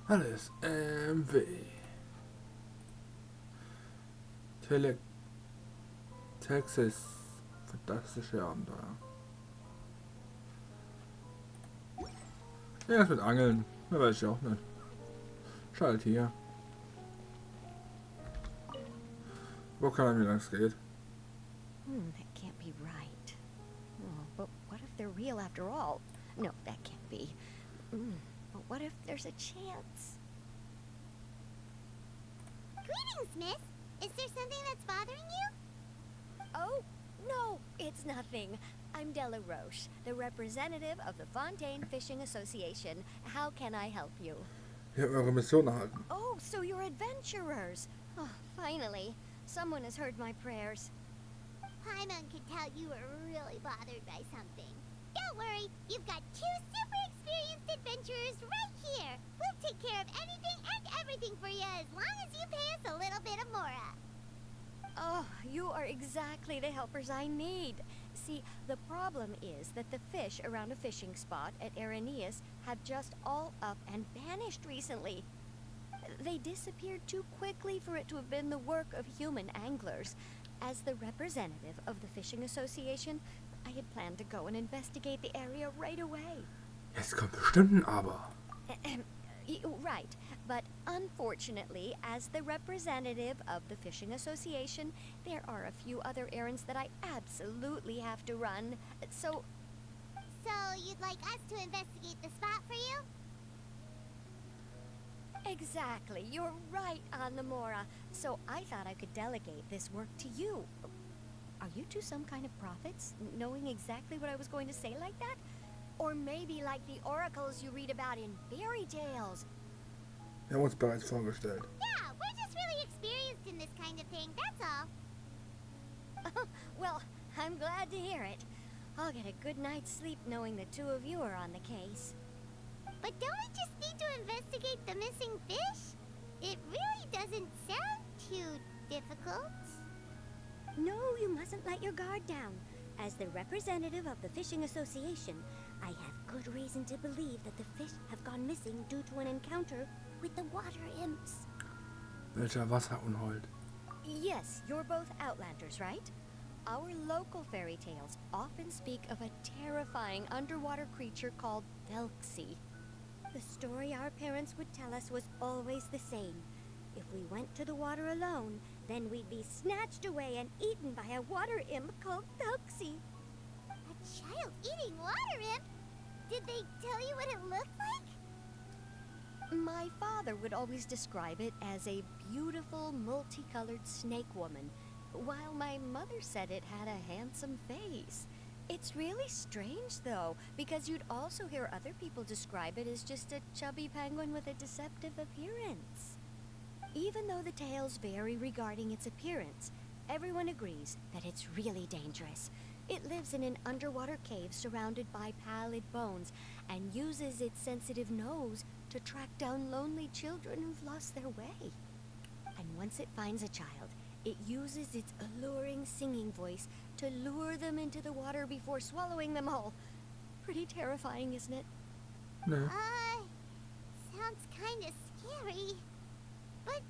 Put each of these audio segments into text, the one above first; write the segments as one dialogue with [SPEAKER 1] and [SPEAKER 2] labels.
[SPEAKER 1] Alles MW. Thelxis. Fantastische Abenteuer. Ja, das mit Angeln. Da weiß ich auch nicht. Schalt hier. Wo kann wie lang es geht?
[SPEAKER 2] That can't be right. Oh, but what if they're real after all? No, that can't be. But what if there's a chance?
[SPEAKER 3] Greetings, miss. Is there something that's bothering you?
[SPEAKER 2] Oh, no, it's nothing. I'm Della Roche, the representative of the Fontaine Fishing Association. How can I help you?
[SPEAKER 1] Ich habe eure Mission erhalten.
[SPEAKER 2] Oh, so you're adventurers. Oh, finally. Someone has heard my prayers.
[SPEAKER 3] Paimon could tell you were really bothered by something. Don't worry, you've got two super experienced adventurers right here. We'll take care of anything and everything for you as long as you pay us a little bit of mora.
[SPEAKER 2] Oh, you are exactly the helpers I need. See, the problem is that the fish around a fishing spot at Araneus have just all up and vanished recently. They disappeared too quickly for it to have been the work of human anglers. As the representative of the Fishing Association, I had planned to go and investigate the area right away.
[SPEAKER 1] Jetzt kommt bestimmt ein Aber.
[SPEAKER 2] Right, but unfortunately, as the representative of the Fishing Association, there are a few other errands that I absolutely have to run. So
[SPEAKER 3] you'd like us to investigate the spot for you?
[SPEAKER 2] exactly, you're right on the Mora. So I thought I could delegate this work to you. Are you two some kind of prophets, knowing exactly what I was going to say like that? Or maybe like the oracles you read about in fairy tales.
[SPEAKER 1] Wir haben uns bereits vorgestellt.
[SPEAKER 3] Yeah, we're just really experienced in this kind of thing, that's all.
[SPEAKER 2] Well, I'm glad to hear it. I'll get a good night's sleep knowing the two of you are on the case.
[SPEAKER 3] But don't we just need to investigate the missing fish? It really doesn't sound too difficult.
[SPEAKER 2] No, you mustn't let your guard down. As the representative of the Fishing Association, I have good reason to believe that the fish have gone missing due to an encounter with the water imps.
[SPEAKER 1] Welcher Wasserunhold?
[SPEAKER 2] Yes, you're both Outlanders, right? Our local fairy tales often speak of a terrifying underwater creature called Thelxis. The story our parents would tell us was always the same. If we went to the water alone, then we'd be snatched away and eaten by a water imp called Thelxis.
[SPEAKER 3] A child eating water imp? Did they tell you what it looked like?
[SPEAKER 2] My father would always describe it as a beautiful, multicolored snake woman, while my mother said it had a handsome face. It's really strange, though, because you'd also hear other people describe it as just a chubby penguin with a deceptive appearance. Even though the tales vary regarding its appearance, everyone agrees that it's really dangerous. It lives in an underwater cave surrounded by pallid bones and uses its sensitive nose to track down lonely children who've lost their way. And once it finds a child, it uses its alluring singing voice to lure them into the water before swallowing them all. Pretty terrifying, isn't it?
[SPEAKER 1] Ne.
[SPEAKER 3] Sounds kinda scary. But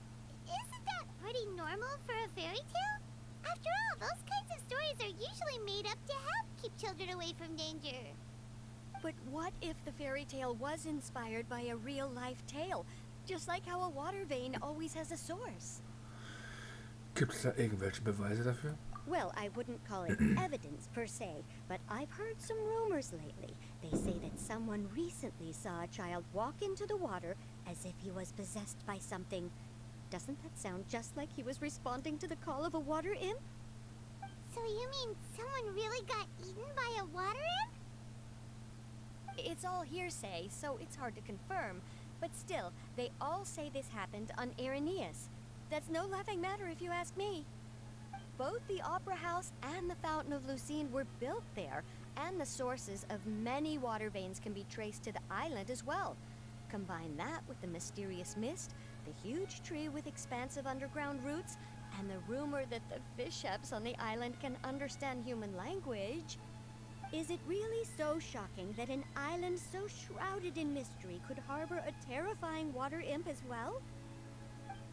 [SPEAKER 3] isn't that pretty normal for a fairy tale? After all, those kinds of stories are usually made up to help keep children away from danger.
[SPEAKER 2] But what if the fairy tale was inspired by a real-life tale? Just like how a water vein always has a source.
[SPEAKER 1] Gibt es da irgendwelche Beweise dafür?
[SPEAKER 2] Well, I wouldn't call it evidence per se, but I've heard some rumors lately. They say that someone recently saw a child walk into the water as if he was possessed by something. Doesn't that sound just like he was responding to the call of a water imp?
[SPEAKER 3] So you mean someone really got eaten by a water imp?
[SPEAKER 2] It's all hearsay, so it's hard to confirm. But still, they all say this happened on Araneus. That's no laughing matter if you ask me. Both the Opera House and the Fountain of Lucine were built there, and the sources of many water veins can be traced to the island as well. Combine that with the mysterious mist, the huge tree with expansive underground roots, and the rumor that the fish chefs on the island can understand human language. Is it really so shocking that an island so shrouded in mystery could harbor a terrifying water imp as well?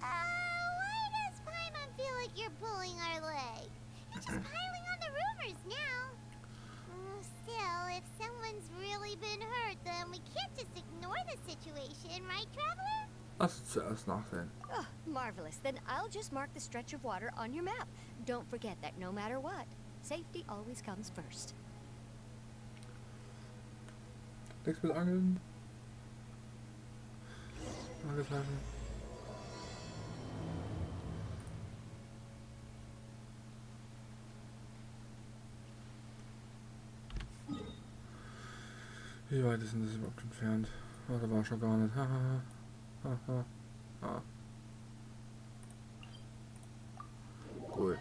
[SPEAKER 3] Why does Paimon feel like you're pulling our leg? You're just piling on the rumors now. Still, if someone's really been hurt, then we can't just ignore the situation, right, Traveler?
[SPEAKER 1] Lass uns zuerst nachsehen.
[SPEAKER 2] Oh, marvelous. Then I'll just mark the stretch of water on your map. Don't forget that no matter what, safety always comes first.
[SPEAKER 1] Nichts mit Angeln. Angeltaschen. Wie weit ist denn das überhaupt entfernt? Oh, da war schon gar nicht. Haha. Haha. Ah. Cool.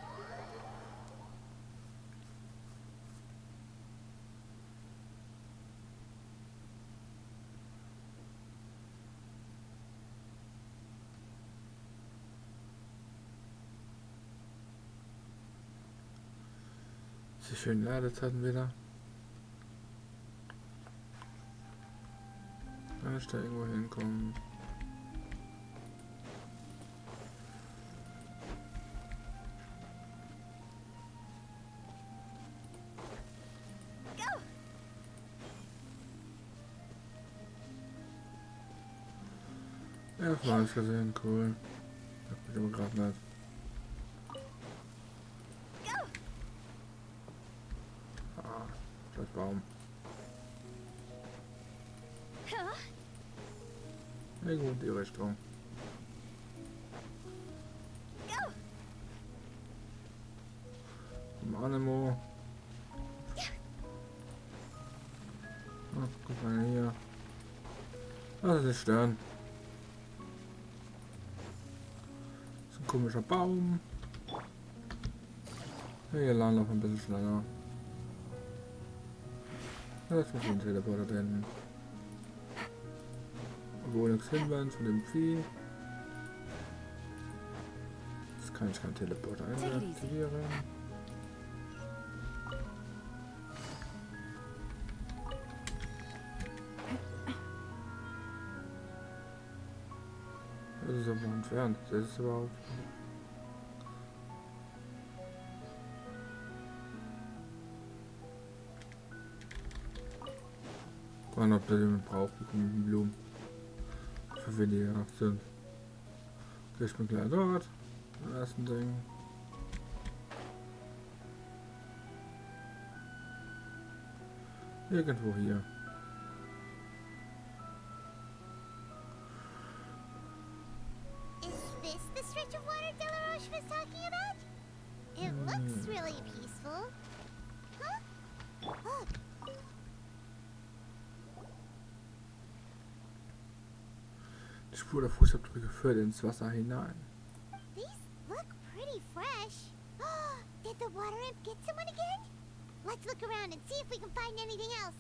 [SPEAKER 1] Die schönen Ladezeiten wieder. Kann ich da irgendwo hinkommen? Ja, das habe ich gesehen, cool. Das hab ich aber gerade nicht. Ah, scheiß Baum. Irgendwo in die Richtung. Animo. Ah, guck mal hier. Das ist Stern. Das ist ein komischer Baum. Hier lang noch ein bisschen schneller. Das muss ein Teleporter drin. Wo nichts hinwenden von dem Vieh. Jetzt kann ich keinen Teleporter einaktivieren. Das ist aber entfernt. Das ist überhaupt. Gucken, ob der jemand braucht, die Blumen. Für weniger sind. Okay, ich bin gleich dort. Im ersten Ding. Irgendwo hier.
[SPEAKER 3] Is this the stretch of water Delaroche was talking about? It looks really peaceful. Huh? Look.
[SPEAKER 1] Die Spur der Fußabdrücke führt ins Wasser hinein.
[SPEAKER 3] These look pretty fresh. Did the water imp get someone again? Let's look around and see if we can find anything else.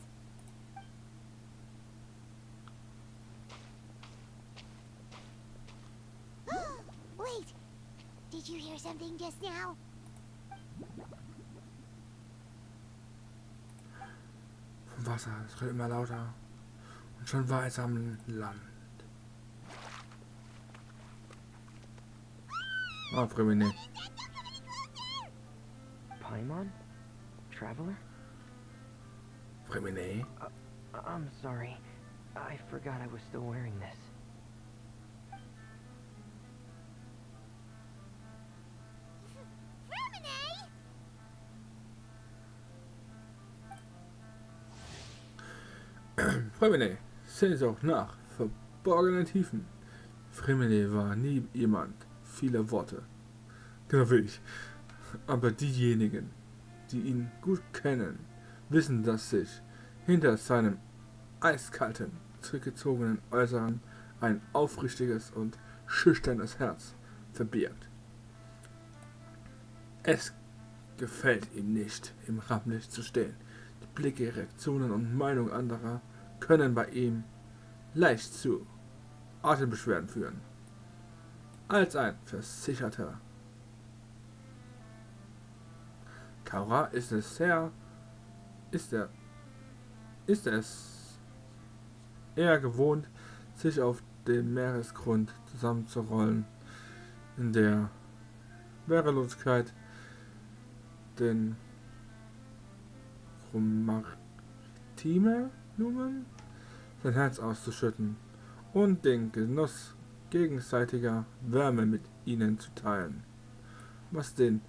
[SPEAKER 3] Wait, did you hear something just now?
[SPEAKER 1] Vom Wasser, es wird immer lauter. Und schon war es am Land. Ah, Fremine.
[SPEAKER 4] Paimon? Traveler?
[SPEAKER 1] Fremine?
[SPEAKER 4] I'm sorry. I forgot I was still wearing this.
[SPEAKER 1] Fremine, Sehnsucht nach verborgenen Tiefen. Fremine war nie jemand vieler Worte. Genau wie ich. Aber diejenigen, die ihn gut kennen, wissen, dass sich hinter seinem eiskalten, zurückgezogenen Äußeren ein aufrichtiges und schüchternes Herz verbirgt. Es gefällt ihm nicht, im Rampenlicht zu stehen. Die Blicke, Reaktionen und Meinungen anderer können bei ihm leicht zu Atembeschwerden führen. Als ein Versicherter Kaura ist es sehr ist es eher gewohnt, sich auf dem Meeresgrund zusammenzurollen, in der Wehrlosigkeit den Chromatime-Blumen sein Herz auszuschütten und den Genuss gegenseitiger Wärme mit ihnen zu teilen. Was den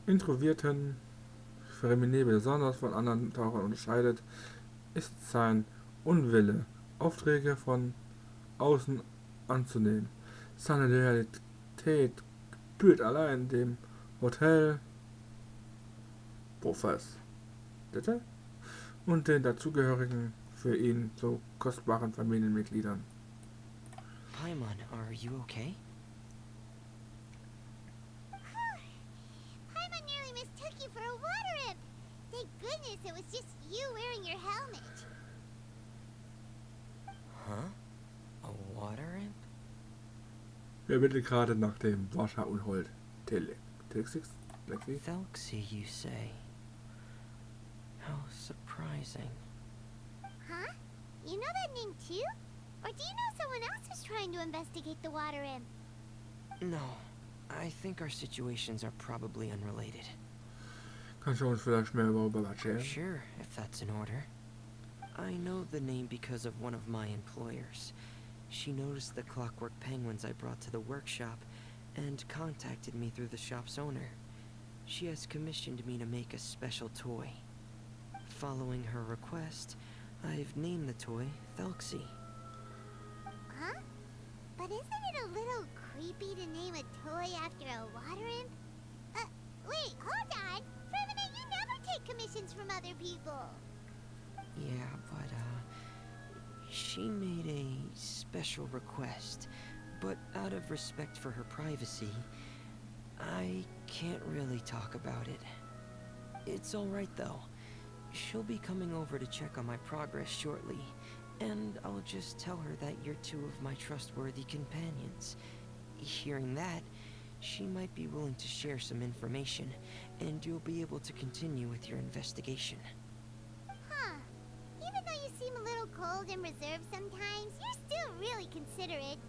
[SPEAKER 1] introvertierten Femine besonders von anderen Tauchern unterscheidet, ist sein Unwille, Aufträge von außen anzunehmen. Seine Loyalität gebührt allein dem Hotel Profess und den dazugehörigen, für ihn so kostbaren Familienmitgliedern.
[SPEAKER 4] Paimon, are you okay?
[SPEAKER 3] Paimon nearly mistook you for a water imp. Thank goodness it was just you wearing your helmet.
[SPEAKER 4] Huh? A water imp?
[SPEAKER 1] Wir ermitteln gerade nach dem Wasserunhold Thelxis.
[SPEAKER 4] Thelxis, you say? How surprising.
[SPEAKER 3] Huh? You know that name too? Or do you know someone else who's trying to investigate the water imp?
[SPEAKER 4] No, I think our situations are probably unrelated.
[SPEAKER 1] Kannst du uns vielleicht mehr darüber erzählen?
[SPEAKER 4] Sure, if that's in order. I know the name because of one of my employers. She noticed the clockwork penguins I brought to the workshop and contacted me through the shop's owner. She has commissioned me to make a special toy. Following her request, I've named the toy Thelxis.
[SPEAKER 3] Huh? But isn't it a little creepy to name a toy after a water imp? Wait, hold on! Fremine, you never take commissions from other people!
[SPEAKER 4] Yeah, but, she made a special request, but out of respect for her privacy, I can't really talk about it. It's alright though. She'll be coming over to check on my progress shortly, and I'll just tell her that you're two of my trustworthy companions. Hearing that, she might be willing to share some information, and you'll be able to continue with your investigation.
[SPEAKER 3] Huh. Even though you seem a little cold and reserved sometimes, you're still really considerate.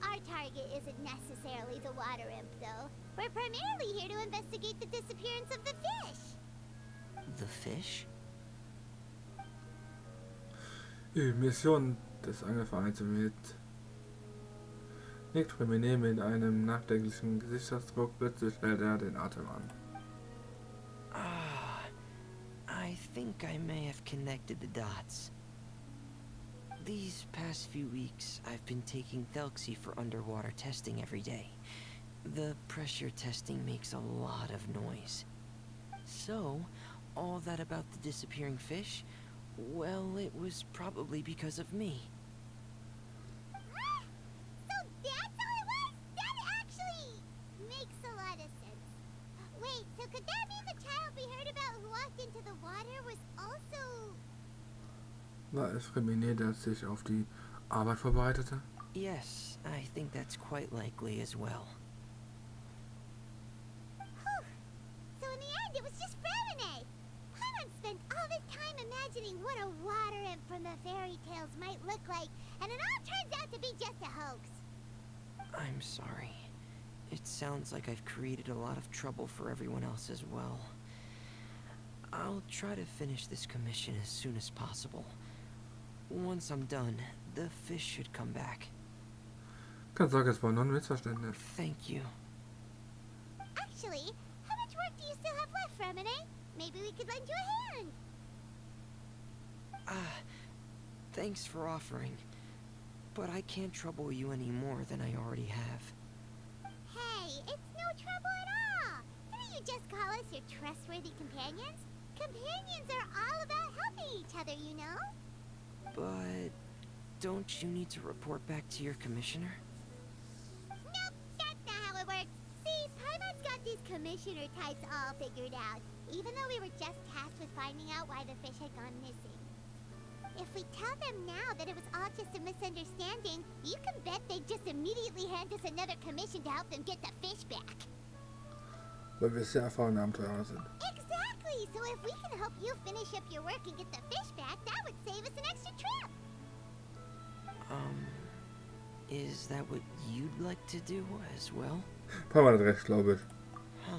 [SPEAKER 3] Our target isn't necessarily the water imp, though. We're primarily here to investigate the disappearance of the fish.
[SPEAKER 4] The fish?
[SPEAKER 1] Die Mission des Angefangenen mit nickt Femine mit einem nachdenklichen Gesichtsausdruck, plötzlich hält er den Atem an.
[SPEAKER 4] I think I may have connected the dots. These past few weeks, I've been taking Thelxis for underwater testing every day. The pressure testing makes a lot of noise. So, all that about the disappearing fish, well, it was probably because of me.
[SPEAKER 3] So that's all it was? That actually makes a lot of sense. Wait, so could that mean the child we heard about who walked into the water was also...
[SPEAKER 1] War es Femine, der sich auf die Arbeit vorbereitete?
[SPEAKER 4] Yes, I think that's quite likely as well.
[SPEAKER 3] Whew. So in the end, it was just Fremine. Paimon spent all this time imagining what a water imp from the fairy tales might look like, and it all turns out to be just a hoax.
[SPEAKER 4] I'm sorry. It sounds like I've created a lot of trouble for everyone else as well. I'll try to finish this commission as soon as possible. Once I'm done, the fish should come back.
[SPEAKER 1] Keine Sorge, es war nur ein Missverständnis.
[SPEAKER 4] Thank you.
[SPEAKER 3] Actually, how much work do you still have left, Fremine? Maybe we could lend you a hand.
[SPEAKER 4] Thanks for offering. But I can't trouble you any more than I already have.
[SPEAKER 3] Hey, it's no trouble at all. Didn't you just call us your trustworthy companions? Companions are all about helping each other, you know?
[SPEAKER 4] But don't you need to report back to your commissioner?
[SPEAKER 3] Nope, that's not how it works. See, Paimon's got these commissioner types all figured out, even though we were just tasked with finding out why the fish had gone missing. If we tell them now that it was all just a misunderstanding, you can bet they'd just immediately hand us another commission to help them get the fish back.
[SPEAKER 1] Weil wir sehr erfahrene Abenteurer sind.
[SPEAKER 3] Exactly! Exactly! So if we can help you finish up your work and get the fish back, that would save us an extra trip!
[SPEAKER 4] Is that what you'd like to do as well?
[SPEAKER 1] Paar Mal recht, glaube ich.
[SPEAKER 4] Huh.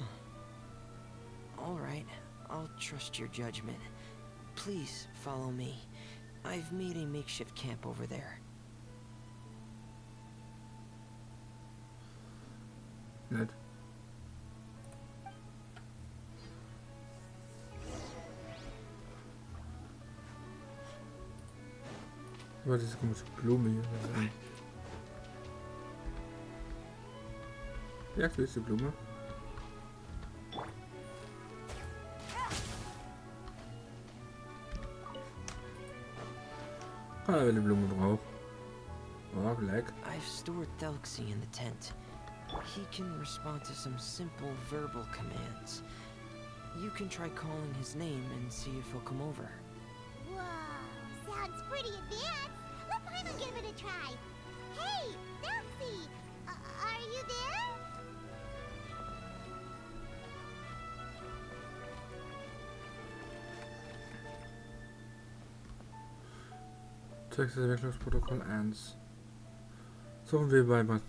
[SPEAKER 4] Alright, I'll trust your judgment. Please follow me. I've made a makeshift camp over there.
[SPEAKER 1] Nett. Aber diese komische Blume hier. Ja, ich will die Blume. Ah, wenn die Blume braucht. Oh, leck.
[SPEAKER 4] I've stored Thelxis in the tent. He can respond to some simple verbal commands. You can try calling his name and see if he'll come over.
[SPEAKER 3] Whoa, sounds pretty advanced. Let Paimon give it a try. Hey, Thelxis, are you there?
[SPEAKER 1] Textentwicklungsprotokoll 1. Suchen wir bei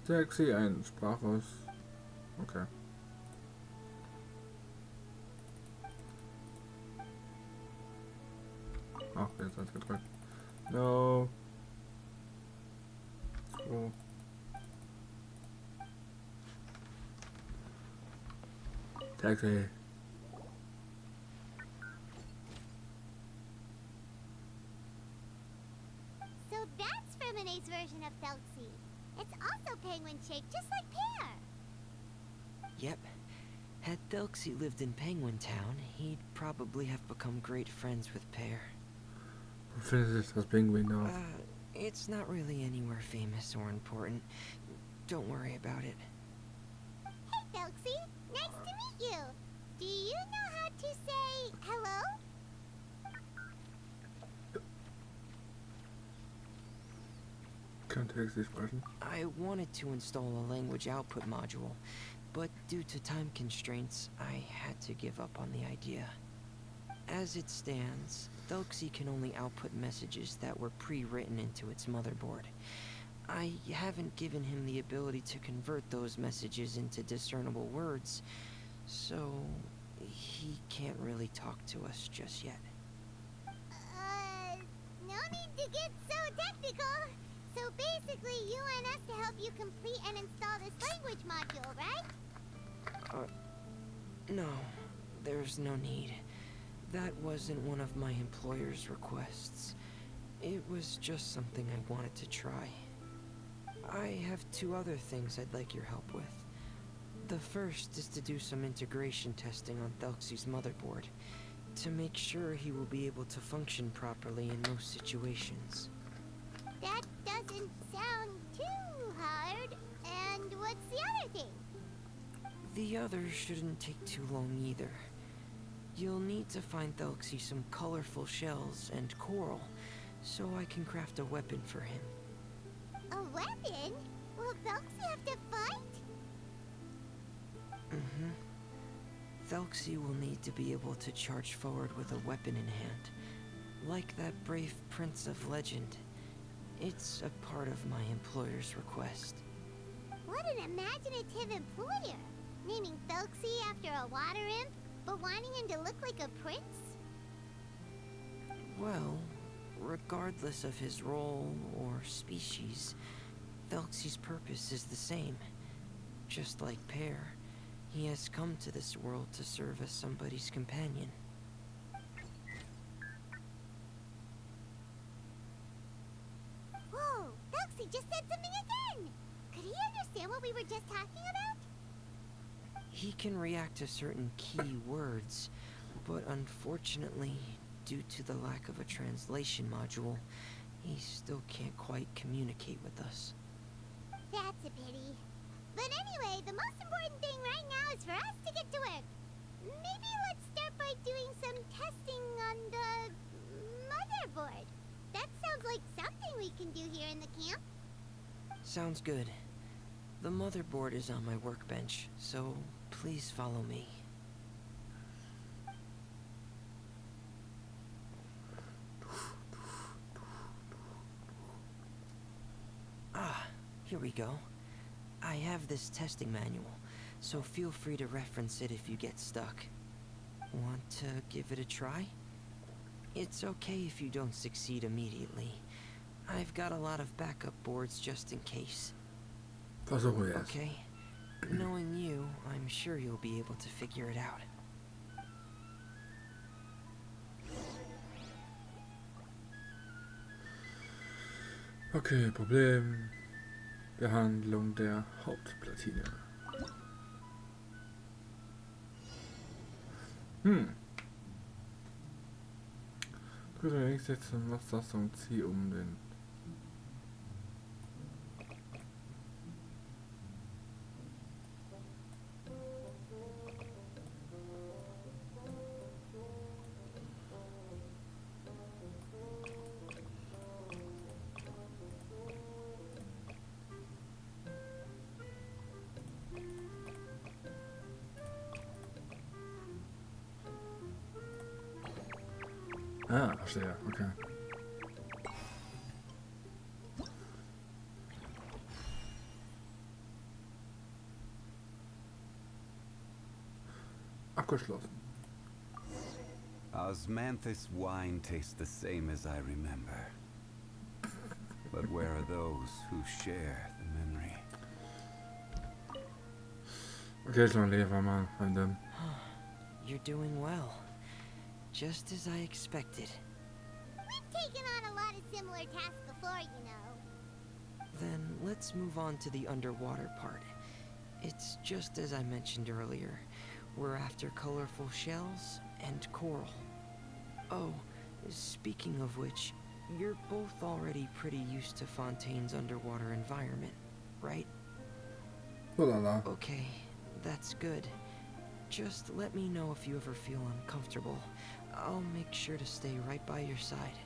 [SPEAKER 1] Taxi ein Sprachaus. Okay. Ach, jetzt hat's gedrückt. No. So. Taxi.
[SPEAKER 3] So that's Firminae's version of Thelxis. It's also penguin-shaped, just like Pear.
[SPEAKER 4] Yep. Had Thelxis lived in Penguin Town, he'd probably have become great friends with Pear.
[SPEAKER 1] Wo findet sich das Pinguin noch?
[SPEAKER 4] It's not really anywhere famous or important. Don't worry about it.
[SPEAKER 3] Hey, Thelxis, nice to meet you. Do you know how to say hello?
[SPEAKER 1] Kann Taxi sprechen?
[SPEAKER 4] I wanted to install a language output module, but due to time constraints, I had to give up on the idea. As it stands, Thelxis can only output messages that were pre-written into its motherboard. I haven't given him the ability to convert those messages into discernible words, so he can't really talk to us just yet.
[SPEAKER 3] No need to get so technical. So basically, you want us to help you complete and install this language module, right?
[SPEAKER 4] No, there's no need. That wasn't one of my employer's requests. It was just something I wanted to try. I have two other things I'd like your help with. The first is to do some integration testing on Thelxis' motherboard, to make sure he will be able to function properly in most situations.
[SPEAKER 3] That doesn't sound too hard. And what's the other thing?
[SPEAKER 4] The other shouldn't take too long either. You'll need to find Thelxis some colorful shells and coral, so I can craft a weapon for him.
[SPEAKER 3] A weapon? Will Thelxis have to fight?
[SPEAKER 4] Thelxis will need to be able to charge forward with a weapon in hand, like that brave prince of legend. It's a part of my employer's request.
[SPEAKER 3] What an imaginative employer! Naming Thelxis after a water imp, but wanting him to look like a prince?
[SPEAKER 4] Well, regardless of his role or species, Thelxis' purpose is the same. Just like Pear, he has come to this world to serve as somebody's companion.
[SPEAKER 3] Whoa! Thelxis just said something again! Could he understand what we were just talking about?
[SPEAKER 4] He can react to certain key words, but unfortunately, due to the lack of a translation module, he still can't quite communicate with us.
[SPEAKER 3] That's a pity. But anyway, the most important thing right now is for us to get to work. Maybe let's start by doing some testing on the motherboard. That sounds like something we can do here in the camp.
[SPEAKER 4] Sounds good. The motherboard is on my workbench, so please follow me. Here we go. I have this testing manual, so feel free to reference it if you get stuck. Want to give it a try? It's okay if you don't succeed immediately. I've got a lot of backup boards just in case.
[SPEAKER 1] Versuche es.
[SPEAKER 4] Okay. Knowing you, I'm sure you'll be able to figure it out.
[SPEAKER 1] Okay, Problem. Behandlung der Hauptplatine. Drücke links setzen, was das und zieh um den. Ah, verstehe, okay. Abgeschlossen.
[SPEAKER 5] Osmanthus wine tastes the same as I remember. But where are those who share the memory?
[SPEAKER 1] Okay, ich noch leben, mal an dem.
[SPEAKER 4] You're doing well. Just as I expected.
[SPEAKER 3] We've taken on a lot of similar tasks before, you know.
[SPEAKER 4] Then let's move on to the underwater part. It's just as I mentioned earlier. We're after colorful shells and coral. Oh, speaking of which, you're both already pretty used to Fontaine's underwater environment, right?
[SPEAKER 1] Oh la la.
[SPEAKER 4] Okay, that's good. Just let me know if you ever feel uncomfortable. I'll make sure to stay right by your side.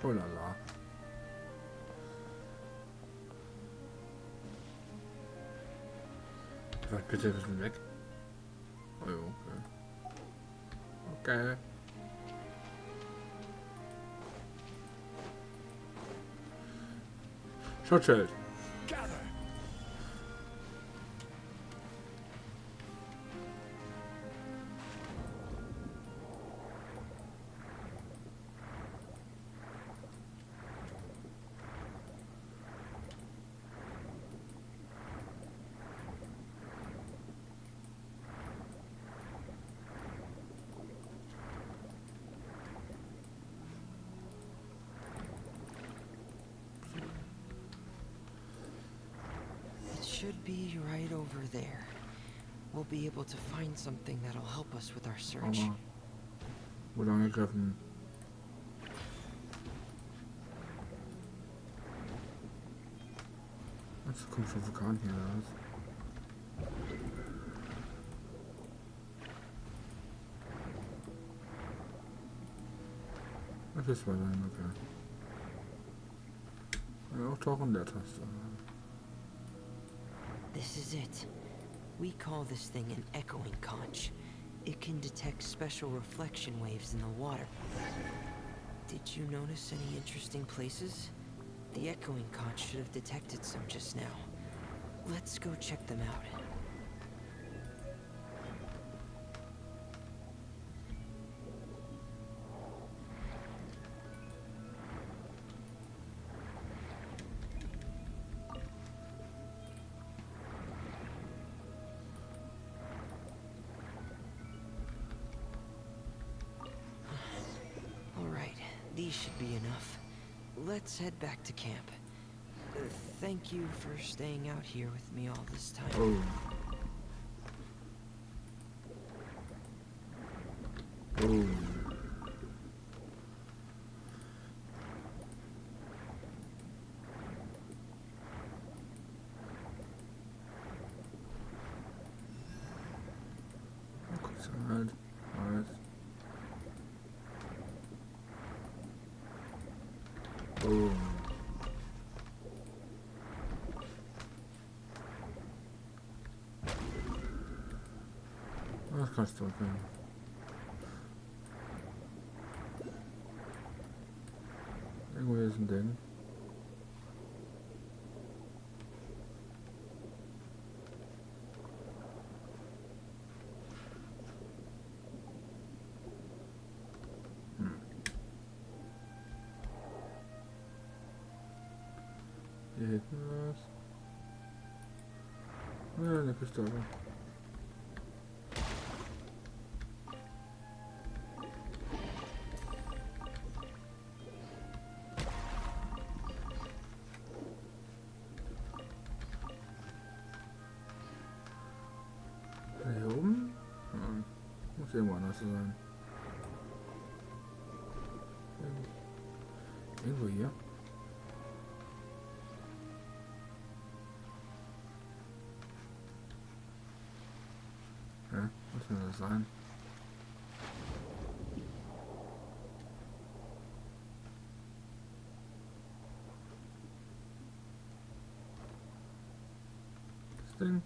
[SPEAKER 1] Oh la la. Vielleicht bitte ein bisschen weg. Oh ja, okay. Okay. Schutzschild.
[SPEAKER 4] Should be right over there. We'll be able to find something that'll help us with our search.
[SPEAKER 1] Aber wurde angegriffen. Was kommt schon Vulkan hier raus? Das ist mal sein, okay. Ja, auch tauchen der Taste.
[SPEAKER 4] This is it. We call this thing an echoing conch. It can detect special reflection waves in the water. Did you notice any interesting places? The echoing conch should have detected some just now. Let's go check them out. These should be enough. Let's head back to camp. Thank you for staying out here with me all this time.
[SPEAKER 1] Oh. Oh. Kurz halt. Alles. Oh. Das kannst du okay. Irgendwo ist ein Ding. Hier hinten was. Ja, eine Pistole. Hier oben? Hm. Muss irgendwo anders sein. Irgendwo hier. Ja, was soll das sein? Das Ding.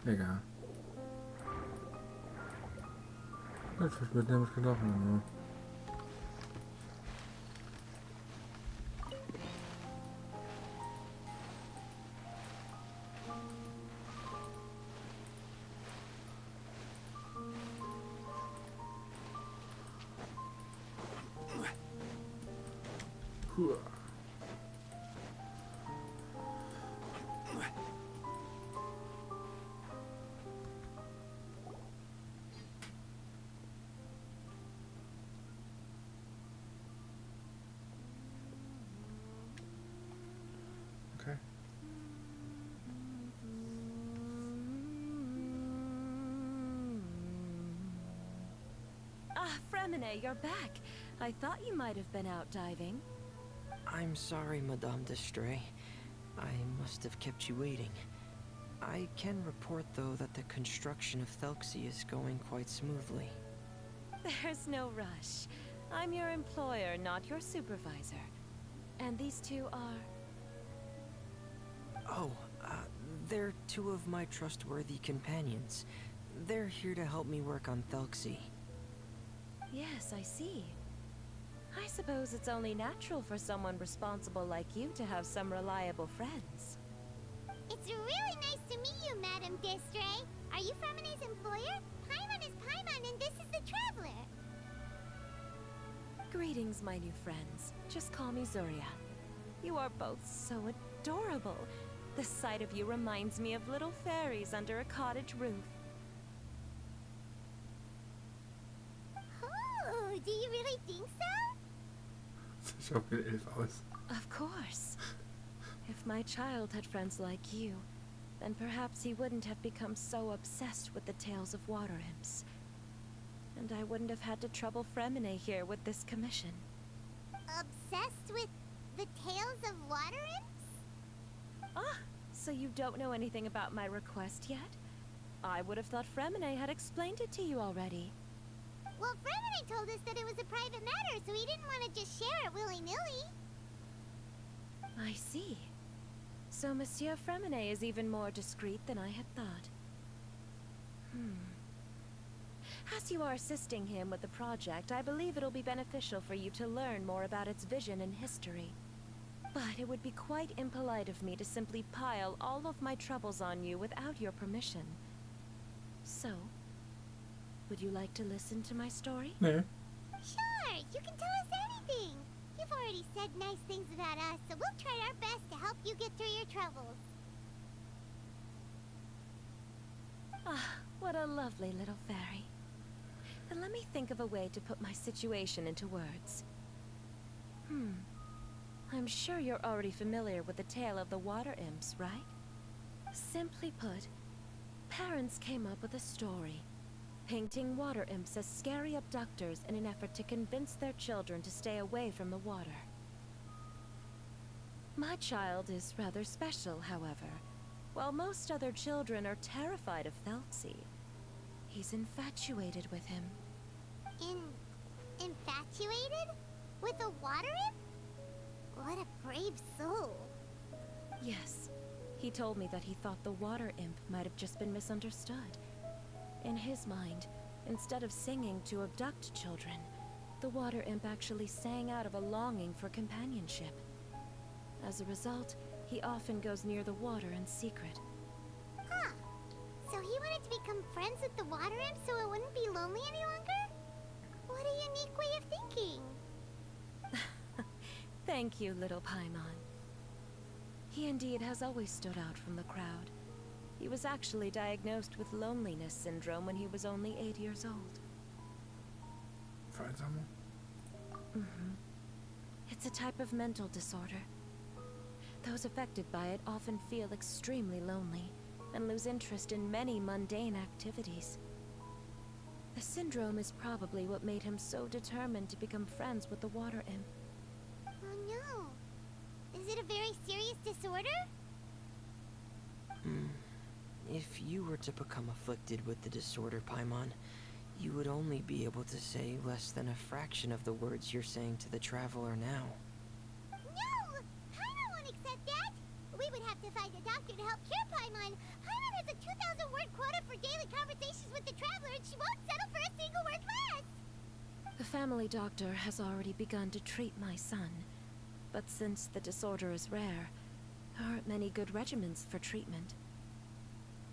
[SPEAKER 1] Egal. Ich mit dem gedacht, ne? Puh. Okay.
[SPEAKER 6] Ah, Fremine, you're back. I thought you might have been out diving.
[SPEAKER 4] I'm sorry, Madame d'Estray. I must have kept you waiting. I can report, though, that the construction of Thelxis is going quite smoothly.
[SPEAKER 6] There's no rush. I'm your employer, not your supervisor. And these two are...
[SPEAKER 4] Oh, they're two of my trustworthy companions. They're here to help me work on Thelxis.
[SPEAKER 6] Yes, I see. I suppose it's only natural for someone responsible like you to have some reliable friends.
[SPEAKER 3] It's really nice to meet you, Madame d'Estray. Are you Fremine's employer? Paimon is Paimon, and this is the Traveler.
[SPEAKER 6] Greetings, my new friends. Just call me Zuria. You are both so adorable. The sight of you reminds me of little fairies under a cottage roof.
[SPEAKER 3] Oh, do you really think so?
[SPEAKER 1] Schaut wie ein Elf aus.
[SPEAKER 6] Of course. If my child had friends like you, then perhaps he wouldn't have become so obsessed with the tales of water imps. And I wouldn't have had to trouble Fremine here with this commission.
[SPEAKER 3] Obsessed with the tales of water imps?
[SPEAKER 6] Ah, so you don't know anything about my request yet? I would have thought Fremine had explained it to you already.
[SPEAKER 3] Well, Fremine told us that it was a private matter, so he didn't want to just share it willy-nilly.
[SPEAKER 6] I see. So Monsieur Fremine is even more discreet than I had thought. As you are assisting him with the project, I believe it'll be beneficial for you to learn more about its vision and history. But it would be quite impolite of me to simply pile all of my troubles on you without your permission. So, would you like to listen to my story?
[SPEAKER 1] Nee.
[SPEAKER 3] Sure, you can tell us anything. You've already said nice things about us, so we'll try our best to help you get through your troubles.
[SPEAKER 6] Ah, what a lovely little fairy. Then let me think of a way to put my situation into words. I'm sure you're already familiar with the tale of the water imps, right? Simply put, parents came up with a story, painting water imps as scary abductors in an effort to convince their children to stay away from the water. My child is rather special, however. While most other children are terrified of Thelxis, he's infatuated with him.
[SPEAKER 3] Infatuated? With a water imp? What a brave soul.
[SPEAKER 6] Yes, he told me that he thought the water imp might have just been misunderstood. In his mind, instead of singing to abduct children, the water imp actually sang out of a longing for companionship. As a result, he often goes near the water in secret.
[SPEAKER 3] Huh. So he wanted to become friends with the water imp so it wouldn't be lonely any longer? What a unique way of thinking.
[SPEAKER 6] Thank you, little Paimon. He indeed has always stood out from the crowd. He was actually diagnosed with loneliness syndrome when he was only 8 years old.
[SPEAKER 1] Vereinsamung?
[SPEAKER 6] It's a type of mental disorder. Those affected by it often feel extremely lonely and lose interest in many mundane activities. The syndrome is probably what made him so determined to become friends with the water imp.
[SPEAKER 3] Oh no. Is it a very serious disorder?
[SPEAKER 4] If you were to become afflicted with the disorder, Paimon, you would only be able to say less than a fraction of the words you're saying to the traveler now.
[SPEAKER 3] No! Paimon won't accept that! We would have to find a doctor to help cure Paimon. Paimon has a 2,000-word quota for daily conversations with the traveler, and she won't settle for a single word less!
[SPEAKER 6] The family doctor has already begun to treat my son, but since the disorder is rare, there aren't many good regimens for treatment.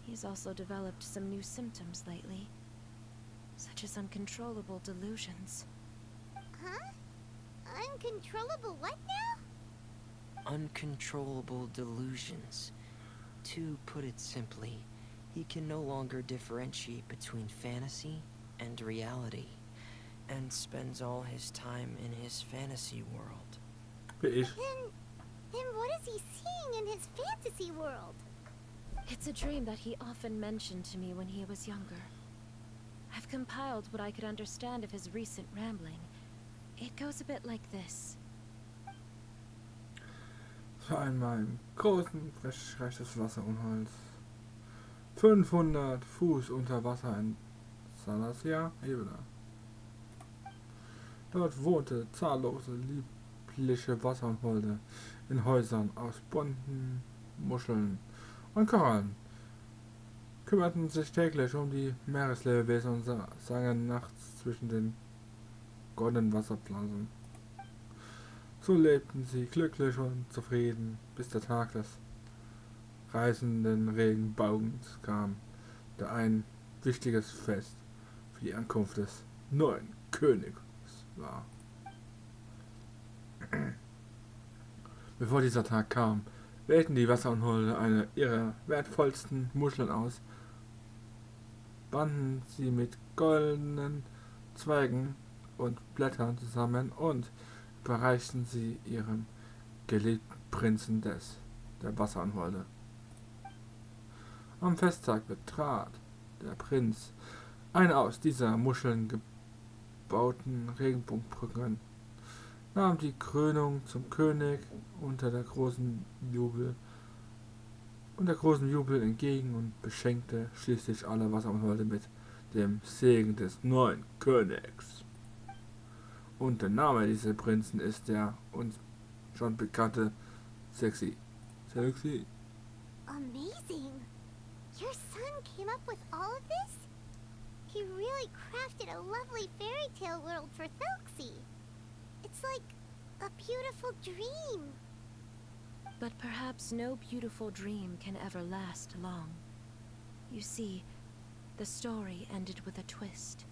[SPEAKER 6] He's also developed some new symptoms lately, such as uncontrollable delusions.
[SPEAKER 3] Huh? Uncontrollable what now?
[SPEAKER 4] Uncontrollable delusions. To put it simply, he can no longer differentiate between fantasy and reality, and spends all his time in his fantasy world.
[SPEAKER 1] Wie ich.
[SPEAKER 3] Then what is he seeing in his fantasy world?
[SPEAKER 6] It's a dream that he often mentioned to me when he was younger. I've compiled what I could understand of his recent rambling. It goes a bit like this.
[SPEAKER 1] Es war einmal im großen, reiches Wasserunholz. 500 Fuß unter Wasser in Salasia-Ebene. Dort wohnte zahllose liebliche Wasserunholde in Häusern aus bunten Muscheln und Korallen, kümmerten sich täglich um die Meereslebewesen und sangen nachts zwischen den goldenen Wasserpflanzen. So lebten sie glücklich und zufrieden, bis der Tag des reißenden Regenbogens kam, der ein wichtiges Fest für die Ankunft des neuen Königs war. Bevor dieser Tag kam, wählten die Wasserunholde eine ihrer wertvollsten Muscheln aus, banden sie mit goldenen Zweigen und Blättern zusammen und überreichten sie ihrem geliebten Prinzen der Wasserunholde. Am Festtag betrat der Prinz eine aus dieser Muscheln gebauten Regenbogenbrücke, nahm die Krönung zum König unter großem Jubel entgegen und beschenkte schließlich alle Wasserunholde mit dem Segen des neuen Königs. Und der Name dieses Prinzen ist der uns schon bekannte Thelxis.
[SPEAKER 3] Amazing! Your son came up with all of this? He really crafted a lovely fairy tale world for Thelxis. It's like a beautiful dream.
[SPEAKER 6] But perhaps no beautiful dream can ever last long. You see, the story ended with a twist.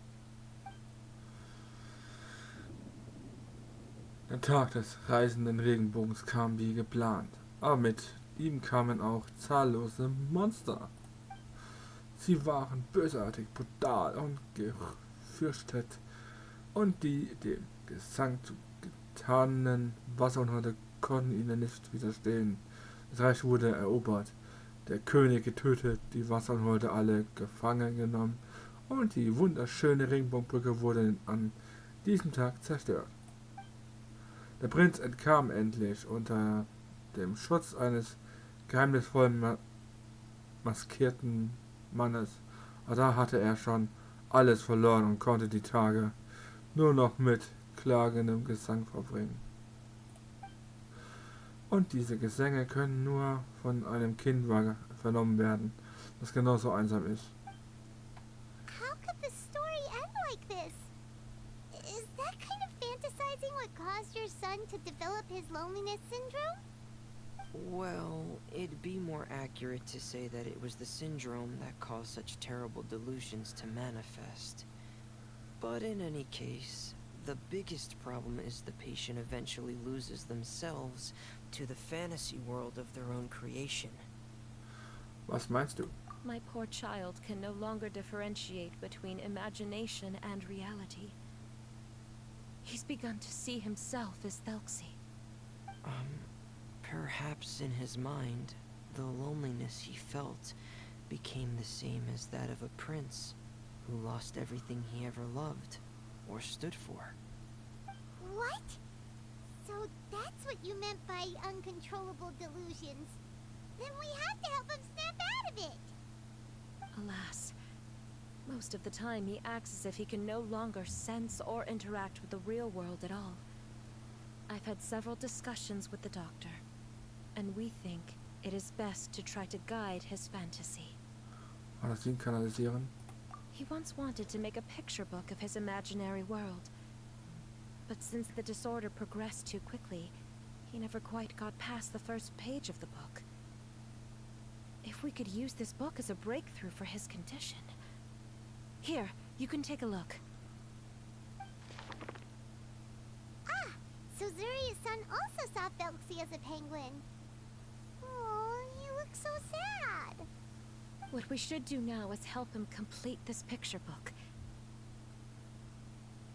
[SPEAKER 1] Der Tag des reißenden Regenbogens kam wie geplant, aber mit ihm kamen auch zahllose Monster. Sie waren bösartig, brutal und gefürchtet, und die dem Gesang zugetanen Wasserunholde konnten ihnen nicht widerstehen. Das Reich wurde erobert, der König getötet, die Wasserunholde alle gefangen genommen und die wunderschöne Regenbogenbrücke wurde an diesem Tag zerstört. Der Prinz entkam endlich unter dem Schutz eines geheimnisvollen maskierten Mannes, aber da hatte er schon alles verloren und konnte die Tage nur noch mit klagendem Gesang verbringen. Und diese Gesänge können nur von einem Kind vernommen werden, das genauso einsam ist.
[SPEAKER 3] How could the story end like this? Is that kind of fantasizing what caused your son to develop his loneliness syndrome?
[SPEAKER 4] Well, it'd be more accurate to say that it was the syndrome that caused such terrible delusions to manifest. But in any case, the biggest problem is the patient eventually loses themselves to the fantasy world of their own creation.
[SPEAKER 1] Was meinst du?
[SPEAKER 6] My poor child can no longer differentiate between imagination and reality. He's begun to see himself as Thelxis.
[SPEAKER 4] Perhaps in his mind, the loneliness he felt became the same as that of a prince who lost everything he ever loved or stood for.
[SPEAKER 3] What? So that's what you meant by uncontrollable delusions. Then we have to help him snap out of it.
[SPEAKER 6] Alas, most of the time he acts as if he can no longer sense or interact with the real world at all. I've had several discussions with the doctor, and we think it is best to try to guide his fantasy.
[SPEAKER 1] Kann das Ding kanalisieren?
[SPEAKER 6] He once wanted to make a picture book of his imaginary world. But since the disorder progressed too quickly, he never quite got past the first page of the book. If we could use this book as a breakthrough for his condition... Here, you can take a look.
[SPEAKER 3] Ah! So Zuria's son also saw Thelxis as a penguin. Oh, he looks so sad.
[SPEAKER 6] What we should do now is help him complete this picture book.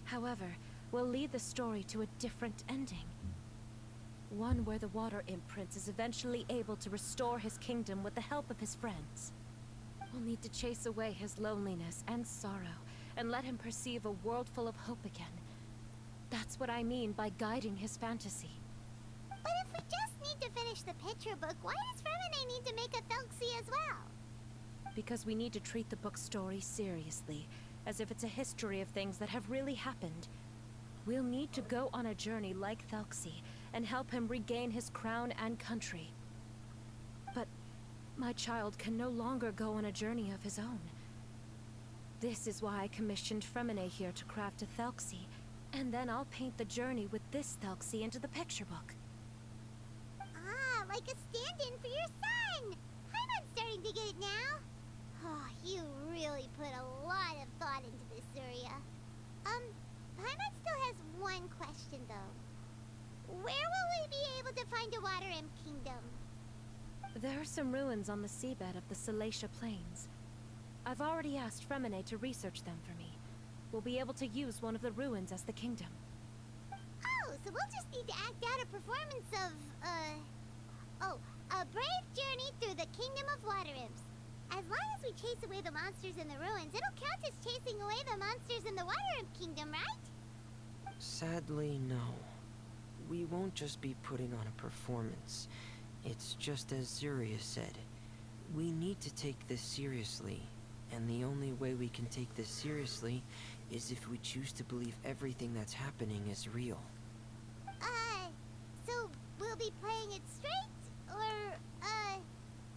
[SPEAKER 6] However, we'll lead the story to a different ending. One where the water imprint is eventually able to restore his kingdom with the help of his friends. We'll need to chase away his loneliness and sorrow, and let him perceive a world full of hope again. That's what I mean by guiding his fantasy.
[SPEAKER 3] But if we just need to finish the picture book, why does Fremine need to make a Thelxis as well?
[SPEAKER 6] Because we need to treat the book's story seriously, as if it's a history of things that have really happened. We'll need to go on a journey like Thelxis, and help him regain his crown and country. But my child can no longer go on a journey of his own. This is why I commissioned Fremine here to craft a Thelxis, and then I'll paint the journey with this Thelxis into the picture book.
[SPEAKER 3] Ah, like a stand-in for your son! I'm starting to get it now. Oh, you really put a lot of thought into this, Zuria. Paimon still has one question, though. Where will we be able to find a Water Imp Kingdom?
[SPEAKER 6] There are some ruins on the seabed of the Thelxis Plains. I've already asked Fremine to research them for me. We'll be able to use one of the ruins as the kingdom.
[SPEAKER 3] Oh, so we'll just need to act out a performance of, a brave journey through the Kingdom of Water Imps. As long as we chase away the monsters in the ruins, it'll count as chasing away the monsters in the Water Imp Kingdom, right?
[SPEAKER 4] Sadly, no. We won't just be putting on a performance. It's just as Zuria said. We need to take this seriously, and the only way we can take this seriously is if we choose to believe everything that's happening is real.
[SPEAKER 3] So we'll be playing it straight, or,